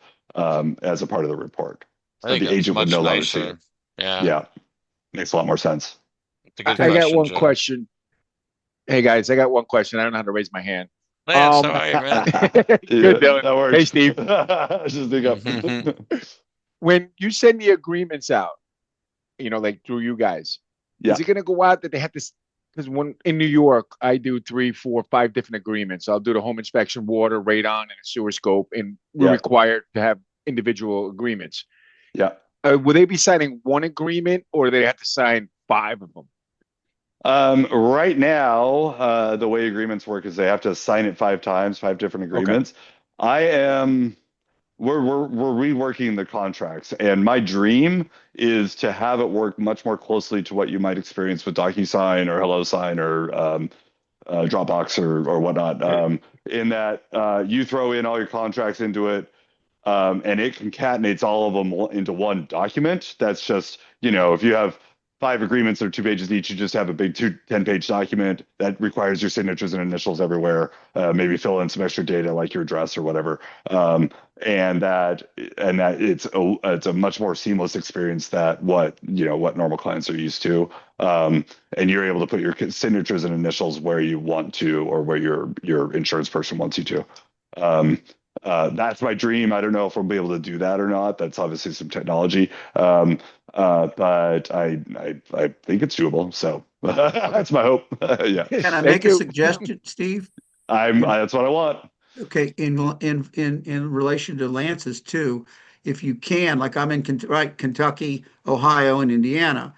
as a part of the report. I think the agent would no longer see it. Yeah, makes a lot more sense. I got one Joe. question. Hey guys, I got one question. I don't know how to raise my hand. Lance, how are you, man? Good, Dylan. That works. Hey, Steve. Just dig up. When you send the agreements out, like through you guys, is it going to go out that they have to? Because when in New York, I do 3, 4, 5 different agreements. I'll do the home inspection, water, radon, and a sewer scope, and we're required to have individual agreements. Yeah. Will they be signing one agreement, or do they have to sign 5 of them? Right now, the way agreements work is they have to sign it 5 times, 5 different agreements. Okay. We're reworking the contracts, and my dream is to have it work much more closely to what you might experience with DocuSign or HelloSign or Dropbox or whatnot. In that you throw in all your contracts into it, and it concatenates all of them into one document. That's just, if you have 5 agreements that are 2 pages each, you just have a big 10-page document that requires your signatures and initials everywhere. Maybe fill in some extra data like your address or whatever. And that it's a much more seamless experience that what normal clients are used to. And you're able to put your signatures and initials where you want to, or where your insurance person wants you to. That's my dream. I don't know if we'll be able to do that or not. That's obviously some technology. But I think it's doable. So that's my hope. Yeah. Can I make a suggestion, Steve? That's what I want. Okay, in relation to Lance's too, if you can, like I'm in Kentucky, Ohio, and Indiana,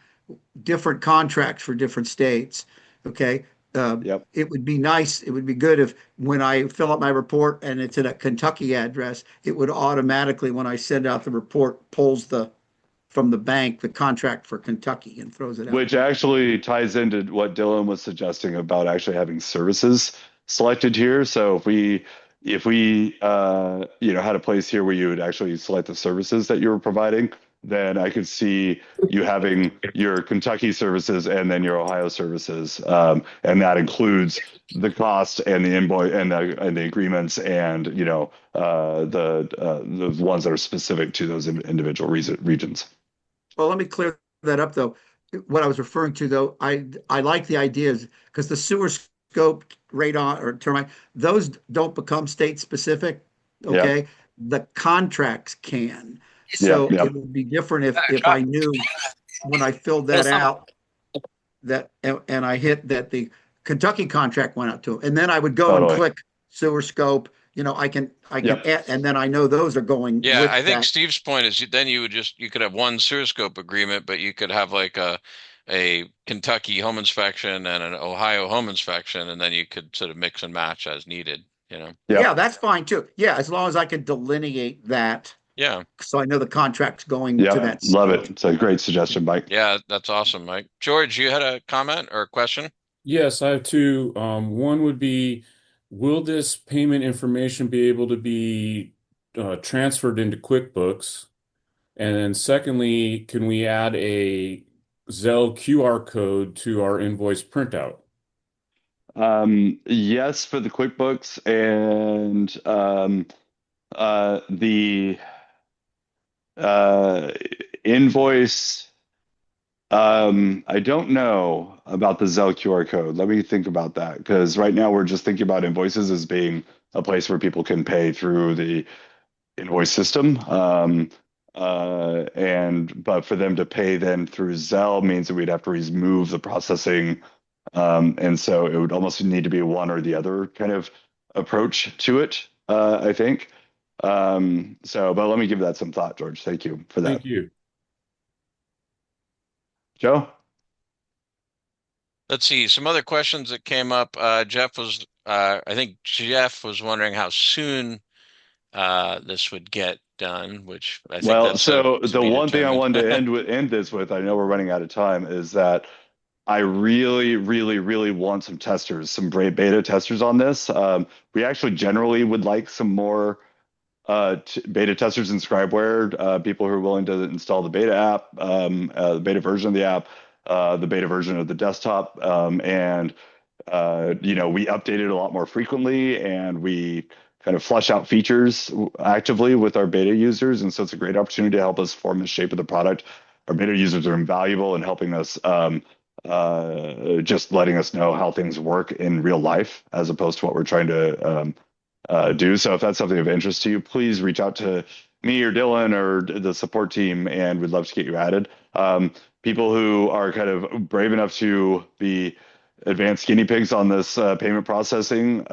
different contracts for different states. Okay. It would be nice. It would be good if when I fill out my report and it's at a Kentucky address, it would automatically, when I send out the report, pulls from the bank the contract for Kentucky and throws it out. Which actually ties into what Dylan was suggesting about actually having services selected here. So if we had a place here where you would actually select the services that you were providing, then I could see you having your Kentucky services and then your Ohio services, and that includes the cost and the invoice and the agreements and the ones that are specific to those individual regions. Well, let me clear that up though. What I was referring to though, I like the ideas because the sewer scope, radon, or termite, those don't become state specific. Okay, the contracts can. So it would be different if I knew when I filled that out that and I hit that the Kentucky contract went out to them, and then I would go and click sewer scope. I can add, and then I know those are going. Yeah, I think Steve's point is then you could have one sewer scope agreement, but you could have like a Kentucky home inspection and an Ohio home inspection, and then you could sort of mix and match as needed. Yeah, that's fine too. Yeah, as long as I can delineate that. Yeah. So I know the contract's going to Yeah, that love state. it. It's a great suggestion, Mike. Yeah, that's awesome, Mike. George, you had a comment or a question? Yes, I have two. One would be, will this payment information be able to be transferred into QuickBooks? And then secondly, can we add a Zelle QR code to our invoice printout? Yes, for the QuickBooks and the uh, invoice. I don't know about the Zelle QR code. Let me think about that because right now we're just thinking about invoices as being a place where people can pay through the invoice system. But for them to pay then through Zelle means that we'd have to remove the processing. And so it would almost need to be one or the other kind of approach to it, I think. But let me give that some thought, George. Thank you for that. Thank you. Joe? Let's see, some other questions that came up. I think Jeff was wondering how soon this would get done, which I think Well, that's so to the be one thing I determined. wanted to end this with, I know we're running out of time, is that I really, really, really want some testers, some beta testers on this. We actually generally would like some more beta testers in Scribeware, people who are willing to install the beta app, the beta version of the app, the beta version of the desktop, and we update it a lot more frequently, and we kind of flush out features actively with our beta users, and so it's a great opportunity to help us form the shape of the product. Our beta users are invaluable in helping us, just letting us know how things work in real life, as opposed to what we're trying to do. So if that's something of interest to you, please reach out to me or Dylan or the support team, and we'd love to get you added. People who are kind of brave enough to be advanced guinea pigs on this payment processing.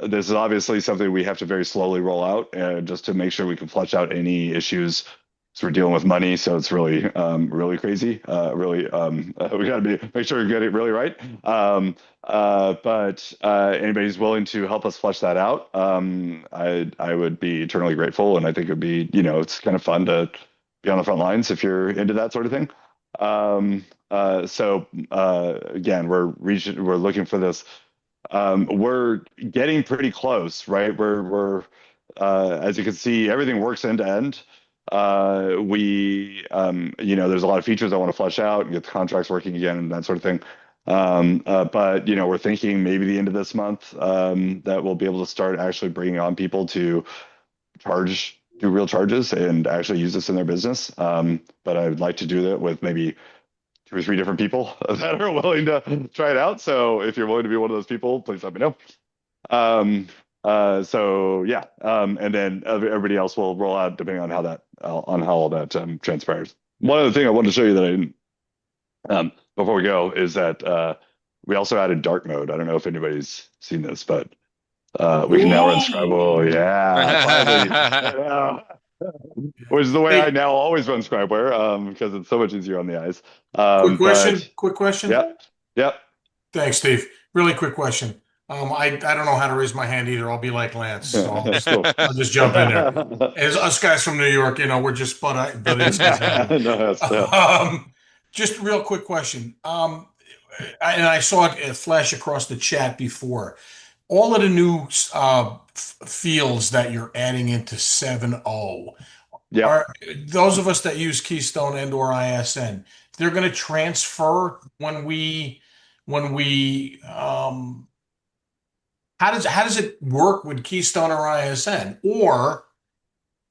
This is obviously something we have to very slowly roll out, just to make sure we can flush out any issues. So we're dealing with money, so it's really, really crazy. We got to make sure we get it really right. But anybody who's willing to help us flesh that out, I would be eternally grateful, and I think it'd be, it's kind of fun to be on the front lines if you're into that sort of thing. Again, we're looking for this. We're getting pretty close, right? We're as you can see, everything works end to end. There's a lot of features I want to flesh out and get the contracts working again and that sort of thing. But we're thinking maybe the end of this month that we'll be able to start actually bringing on people to do real charges and actually use this in their business. But I would like to do that with maybe 2 or 3 different people that are willing to try it out. So if you're willing to be one of those people, please let me know. And then everybody else will roll out depending on how all that transpires. One other thing I wanted to show you that I didn't before we go is that we also added dark mode. I don't know if anybody's seen this, but we can now run Scribble. Yeah, finally. Which is the way I now always run Scribeware, because it's so much easier on the eyes. Quick question. Yep. Thanks, Steve. Really quick question. I don't know how to raise my hand either. I'll be like Lance, so I'll just jump in there. As us guys from New York, we're just butt just real quick question. I saw it flash across the chat before. All of the new fields that you're adding into 7.0, are those of us that use Keystone and/or ISN, they're going to transfer how does it work with Keystone or ISN? Or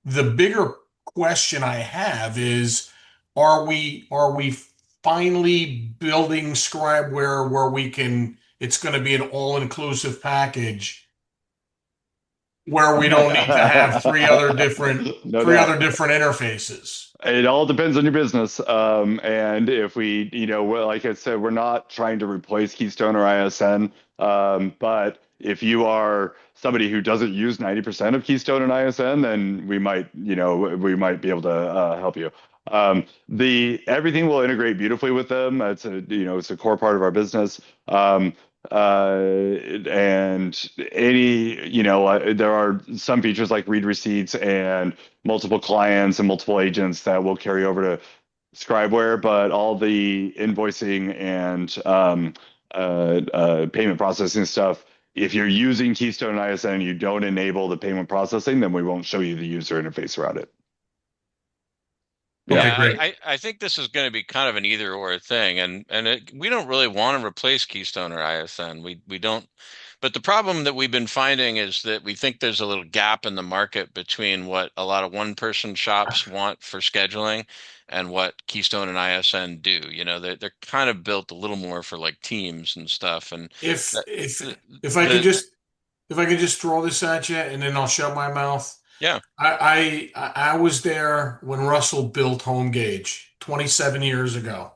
the bigger question I have is, are we finally building Scribeware where it's going to be an all-inclusive package where we don't need to have three other different interfaces? It all depends on your business. And if like I said, we're not trying to replace Keystone or ISN. But if you are somebody who doesn't use 90% of Keystone and ISN, then we might be able to help you. Everything will integrate beautifully with them. It's a core part of our business. and there are some features like read receipts and multiple clients and multiple agents that will carry over to Scribeware, but all the invoicing and payment processing stuff, if you're using Keystone and ISN and you don't enable the payment processing, then we won't show you the user interface around it. Yeah, great. I think this is going to be kind of an either or thing, and we don't really want to replace Keystone or ISN. We don't, but the problem that we've been finding is that we think there's a little gap in the market between what a lot of one-person shops want for scheduling and what Keystone and ISN do. You know, they're kind of built a little more for like teams and stuff, and If that, if the, if I could the just if I could just throw this at you and then I'll shut my mouth. yeah. I was there when Russell built Home Gauge 27 years ago.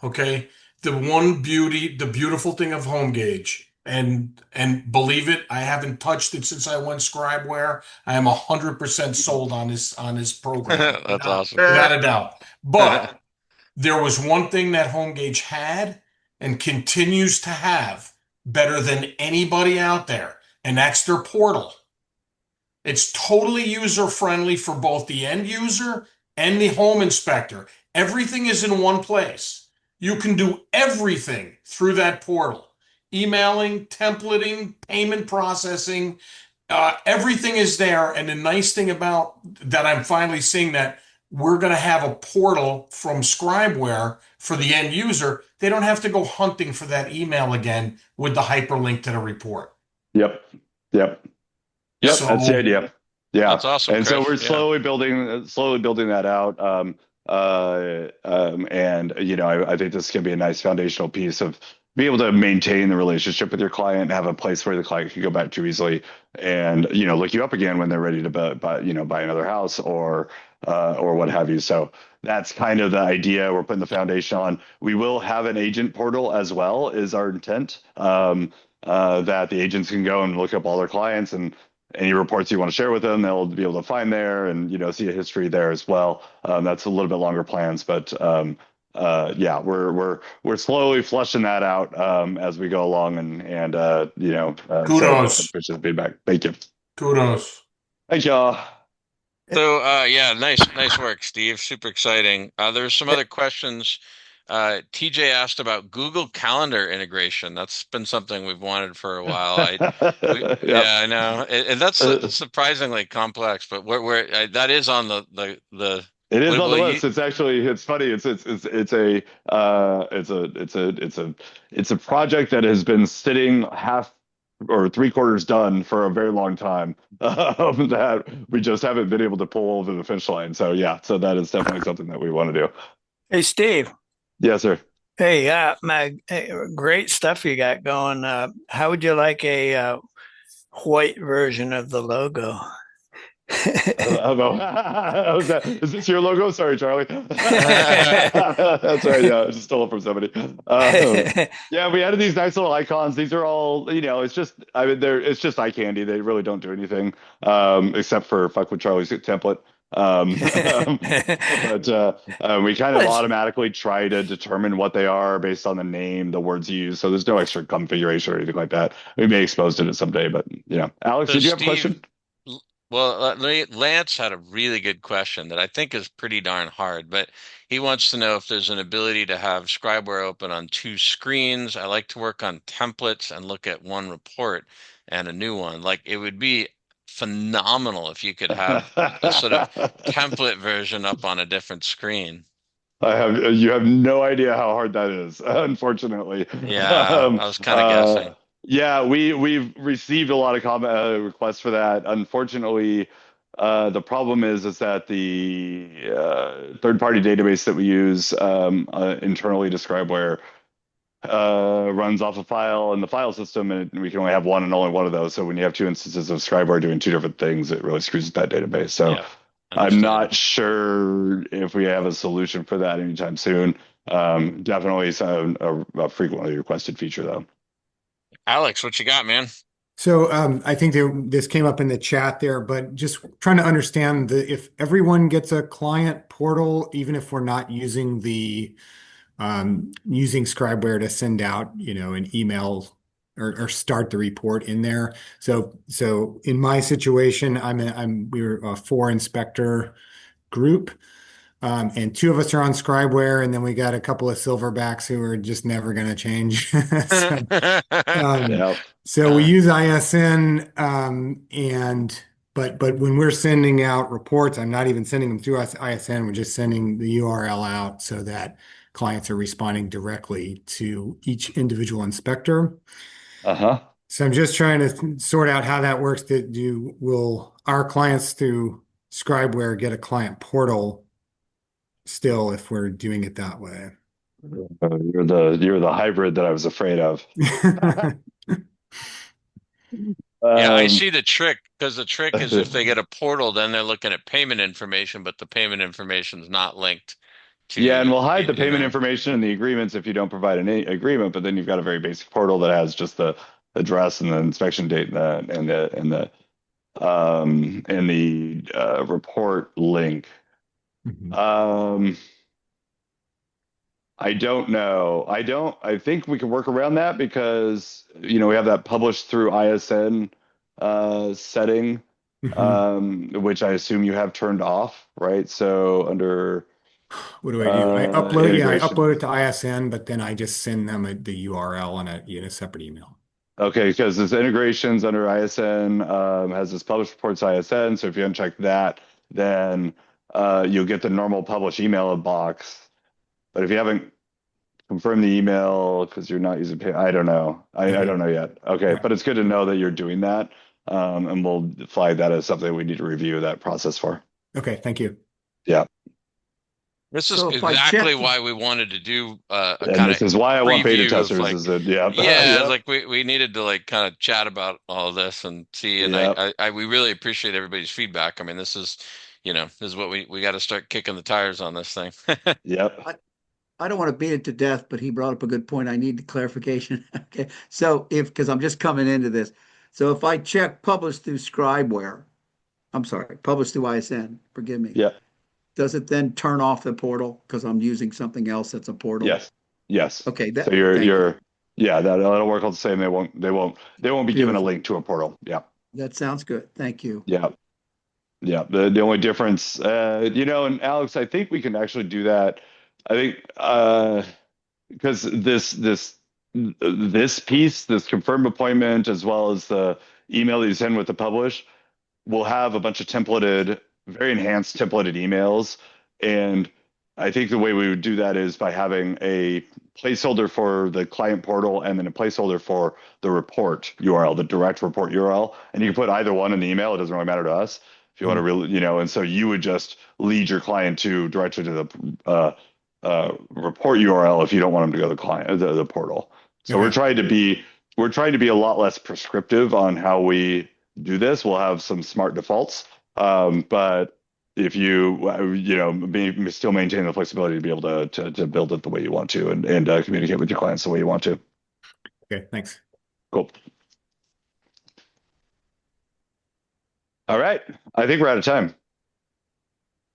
Okay. The beautiful thing of Home Gauge, and believe it, I haven't touched it since I went Scribeware. I am 100% sold on this program, That's awesome. without a doubt. But there was one thing that Home Gauge had and continues to have better than anybody out there, and that's their portal. It's totally user friendly for both the end user and the home inspector. Everything is in one place. You can do everything through that portal. Emailing, templating, payment processing, everything is there. And the nice thing about that, I'm finally seeing that we're going to have a portal from Scribeware for the end user. They don't have to go hunting for that email again with the hyperlink to the report. Yep. So, That's the idea. Yeah, That's awesome, and so Chris. we're Yeah. slowly building that out. And I think this can be a nice foundational piece of be able to maintain the relationship with your client and have a place where the client can go back to easily and look you up again when they're ready to buy another house or what have you. So that's kind of the idea we're putting the foundation on. We will have an agent portal as well, is our intent. That the agents can go and look up all their clients and any reports you want to share with them, they'll be able to find there and see a history there as well. That's a little bit longer plans, but yeah, we're slowly flushing that out as we go along, and kudos. So appreciate the feedback. Thank you. Kudos. Thank y'all. So yeah, nice work, Steve. Super exciting. There's some other questions. TJ asked about Google Calendar integration. That's been something we've wanted for a while. Yep. Yeah, I know, and that's surprisingly complex. But where that is on the. It is on the will list. It's funny. It's a project that has been sitting half or three quarters done for a very long time that we just haven't been able to pull over the finish line. So yeah, so that is definitely something that we want to do. Hey, Steve. Yes, sir. Hey, great stuff you got going. How would you like a white version of the logo? Is this your logo? Sorry, Charlie. That's right. Yeah, I just stole it from somebody. Yeah, we added these nice little icons. These are all, it's just, it's just eye candy. They really don't do anything except for fuck with Charlie's template. But we kind of automatically try to determine what they are based on the name, the words you use. So there's no extra configuration or anything like that. We may expose to it someday, but Alex, So did you have a Steve, question? Well, Lance had a really good question that I think is pretty darn hard, but he wants to know if there's an ability to have Scribeware open on two screens. I like to work on templates and look at one report and a new one. Like it would be phenomenal if you could have a sort of template version up on a different screen. You have no idea how hard that is, unfortunately. Yeah, I was kind of guessing. Yeah, we've received a lot of comment requests for that. Unfortunately, the problem is that the third-party database that we use internally to Scribeware runs off a file in the file system, and we can only have one and only one of those. So when you have two instances of Scribeware doing two different things, it really screws with that database. So Yeah, I'm not sure if we have a solution for that anytime soon. Definitely a frequently requested feature, though. Alex, what you got, man? So I think this came up in the chat there, but just trying to understand if everyone gets a client portal, even if we're not using using Scribeware to send out, an email or start the report in there. So in my situation, we're a four inspector group. And two of us are on Scribeware, and then we got a couple of silverbacks who are just never going to change. So, um, Yeah. so we use ISN, but when we're sending out reports, I'm not even sending them through ISN. We're just sending the URL out so that clients are responding directly to each individual inspector. Uh-huh. So I'm just trying to sort out how that works. Will our clients through Scribeware get a client portal still if we're doing it that way? You're the hybrid that I was afraid of. Yeah, I Um, see the trick because the trick is if they get a portal, then they're looking at payment information, but the payment information is not linked yeah, and to, we'll hide the you payment know. information in the agreements if you don't provide an agreement, but then you've got a very basic portal that has just the address and the inspection date and the report link. Mhm. I don't know. I think we can work around that because, we have that published through ISN setting, Mhm. which I assume you have turned off, right? So under What do I do? I upload integration. it to ISN, but then I just send them the URL in a separate email. Okay, because this integrations under ISN has this published reports ISN. So if you uncheck that, then you'll get the normal publish email box. But if you haven't confirmed the email because you're not using pay, I don't know. I Okay. don't know yet. Okay, but it's good to know that you're doing that. And we'll flag that as something we need to review that process for. Okay, thank you. Yeah. This is So if I exactly check, why we wanted to do a And kind this of is why I want beta preview of testers like, is that, yeah, yeah, yep, like we needed to like kind of chat about all of this and see. And yep, we really appreciate everybody's feedback. I mean, this is, this is what we got to start kicking the tires on this thing. yep. I don't want to beat it to death, but he brought up a good point. I need clarification. Okay. So because I'm just coming into this. So if I check publish through Scribeware, I'm sorry, publish through ISN, forgive me. Yep. Does it then turn off the portal because I'm using something else that's a portal? Yes. Yes. Okay, So thank you. yeah, that'll work all the same. They won't be given a Beautiful. link to a portal. Yeah. That sounds good. Thank you. Yeah. Yeah. The only difference, and Alex, I think we can actually do that. I think, because this piece, this confirm appointment, as well as the email that you send with the publish, we'll have a bunch of very enhanced templated emails. And I think the way we would do that is by having a placeholder for the client portal and then a placeholder for the report URL, the direct report URL. And you can put either one in the email. It doesn't really matter to us if you want to really, and so you would just lead your client directly to report URL if you don't want them to go to the client, the portal. So Okay. we're trying to be a lot less prescriptive on how we do this. We'll have some smart defaults, but if still maintain the flexibility to be able to build it the way you want to and communicate with your clients the way you want to. Okay, thanks. Cool. All right. I think we're out of time.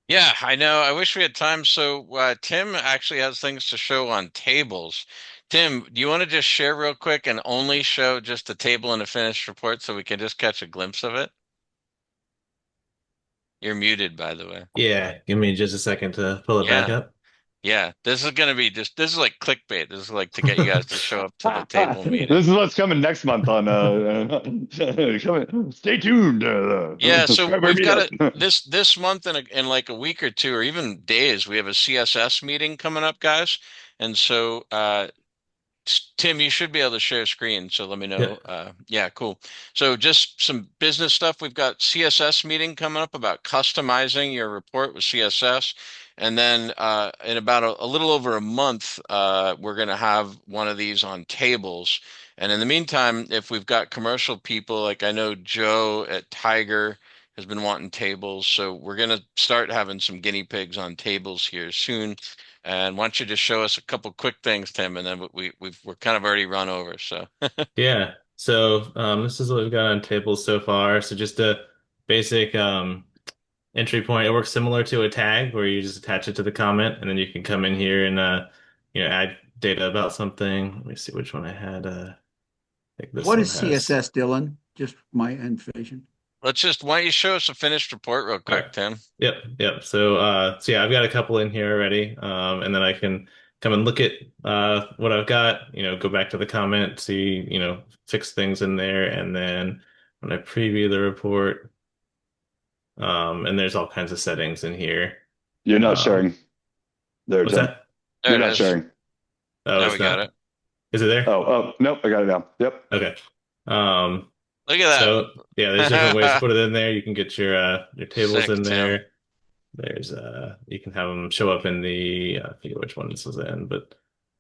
Yeah, I know. I wish we had time. So Tim actually has things to show on tables. Tim, do you want to just share real quick and only show just a table and a finished report so we can just catch a glimpse of it? You're muted, by the way. Yeah, give me just a second to pull it back Yeah. up. Yeah. This is going to be this is like clickbait. This is like to get you guys to show up to the table meeting. This is what's coming next month on stay tuned. Yeah, so Scriber we've got meetup. this month in like a week or two or even days, we have a CSS meeting coming up, guys. And so Tim, you should be able to share screen, so let me Yeah. know. Yeah, cool. So just some business stuff. We've got CSS meeting coming up about customizing your report with CSS. And then in about a little over a month, we're going to have one of these on tables. And in the meantime, if we've got commercial people, like I know Joe at Tiger has been wanting tables, so we're going to start having some guinea pigs on tables here soon. And why don't you just show us a couple quick things, Tim, and then we're kind of already run over. So Yeah. So this is what we've got on tables so far. So just a basic entry point. It works similar to a tag where you just attach it to the comment and then you can come in here and add data about something. Let me see which one I had. think this What one is has. CSS, Dylan? Just my vision. Why don't you show us a finished report real All quick, right. Tim? Yep. So yeah, I've got a couple in here already. And then I can come and look at what I've got, go back to the comment, see, fix things in there, and then when I preview the report, and there's all kinds of settings in here. You're not sharing there, What's Tim. that? There You're it not is. sharing. Oh, Now it's we got not. it. Is it there? Oh, nope. I got it now. Yep. Okay. Um, Look at so yeah, there's different ways to that. put it in there. You can get your tables Sick, in Tim. there. There's you can have them show up in the I forget which one this was in, but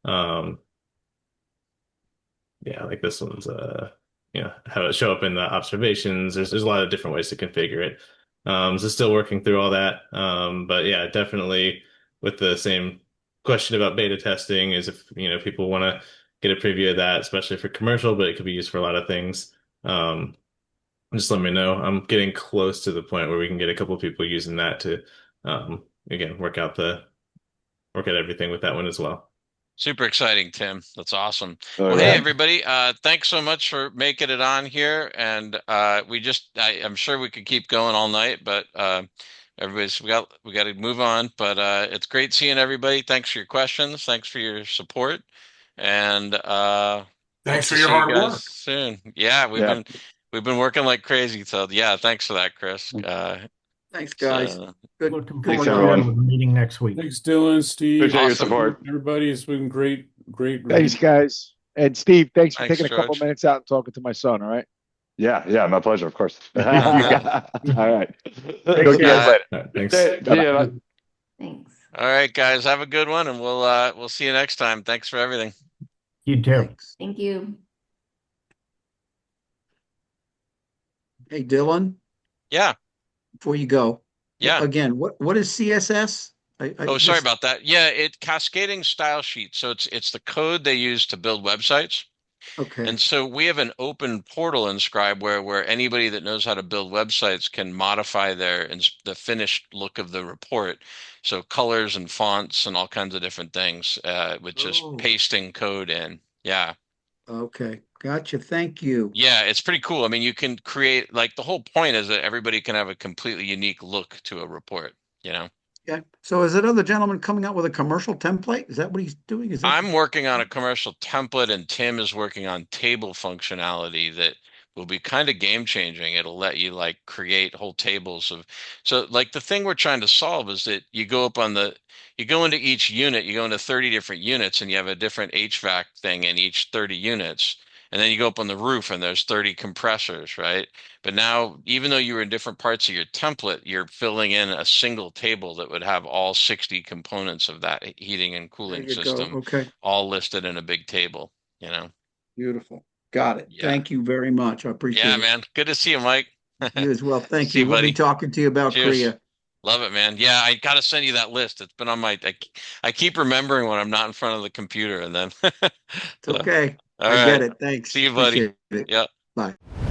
um yeah, like this one's have it show up in the observations. There's a lot of different ways to configure it. So still working through all that. But yeah, definitely with the same question about beta testing is if people want to get a preview of that, especially for commercial, but it could be used for a lot of things. Just let me know. I'm getting close to the point where we can get a couple of people using that to again work out everything with that one as well. Super exciting, Tim. That's awesome. All Well, hey right. everybody, thanks so much for making it on here. And I'm sure we could keep going all night, but we got to move on. But it's great seeing everybody. Thanks for your questions. Thanks for your support. And Thanks hope for to your see you hard guys work. soon. Yeah, Yeah. we've been working like crazy. So yeah, thanks for that, Chris. Thanks, guys. Good. Looking Good Thanks, forward to job. the everyone. meeting next week. Thanks, Dylan, Steve. Appreciate your Awesome. support. Everybody, it's been great Thanks, review. guys. And Steve, thanks for Thanks, taking a couple George. minutes out and talking to my son. All right. Yeah, my pleasure, of course. All You got right. Talk to you guys later. All right, thanks. See ya. Thanks. All right, guys, have a good one, and we'll see you next time. Thanks for everything. You too. Thanks. Thank you. Hey, Dylan, Yeah, before you go, yeah. again, what is CSS? Oh, sorry about that. Yeah, cascading style sheet. So it's the code they use to build websites. Okay. And so we have an open portal in Scriber where anybody that knows how to build websites can modify the finished look of the report. So colors and fonts and all kinds of different things with just pasting code in. Yeah. Okay. Gotcha. Thank you. Yeah, it's pretty cool. I mean, you can create, like, the whole point is that everybody can have a completely unique look to a report, you know? Yeah. So is that other gentleman coming out with a commercial template? Is that what he's doing? Is that I'm working on a commercial template and Tim is working on table functionality that will be kind of game changing. It'll let you like create whole tables so like the thing we're trying to solve is that you go into each unit, you go into 30 different units and you have a different HVAC thing in each 30 units. And then you go up on the roof and there's 30 compressors, right? But now, even though you were in different parts of your template, you're filling in a single table that would have all 60 components of that heating and there cooling you go. system Okay. all listed in a big table, you know? Beautiful. Got it. Yeah. Thank you very much. I appreciate Yeah, it. man. Good to see you, Mike. You as well. Thank See you. you, We'll be buddy. talking to you about Cheers. Korea. Love it, man. Yeah, I gotta send you that list. It's been on I keep remembering when I'm not in front of the computer and then It's okay. all I right. get it. Thanks. See you, buddy. Appreciate it. Yep. Bye.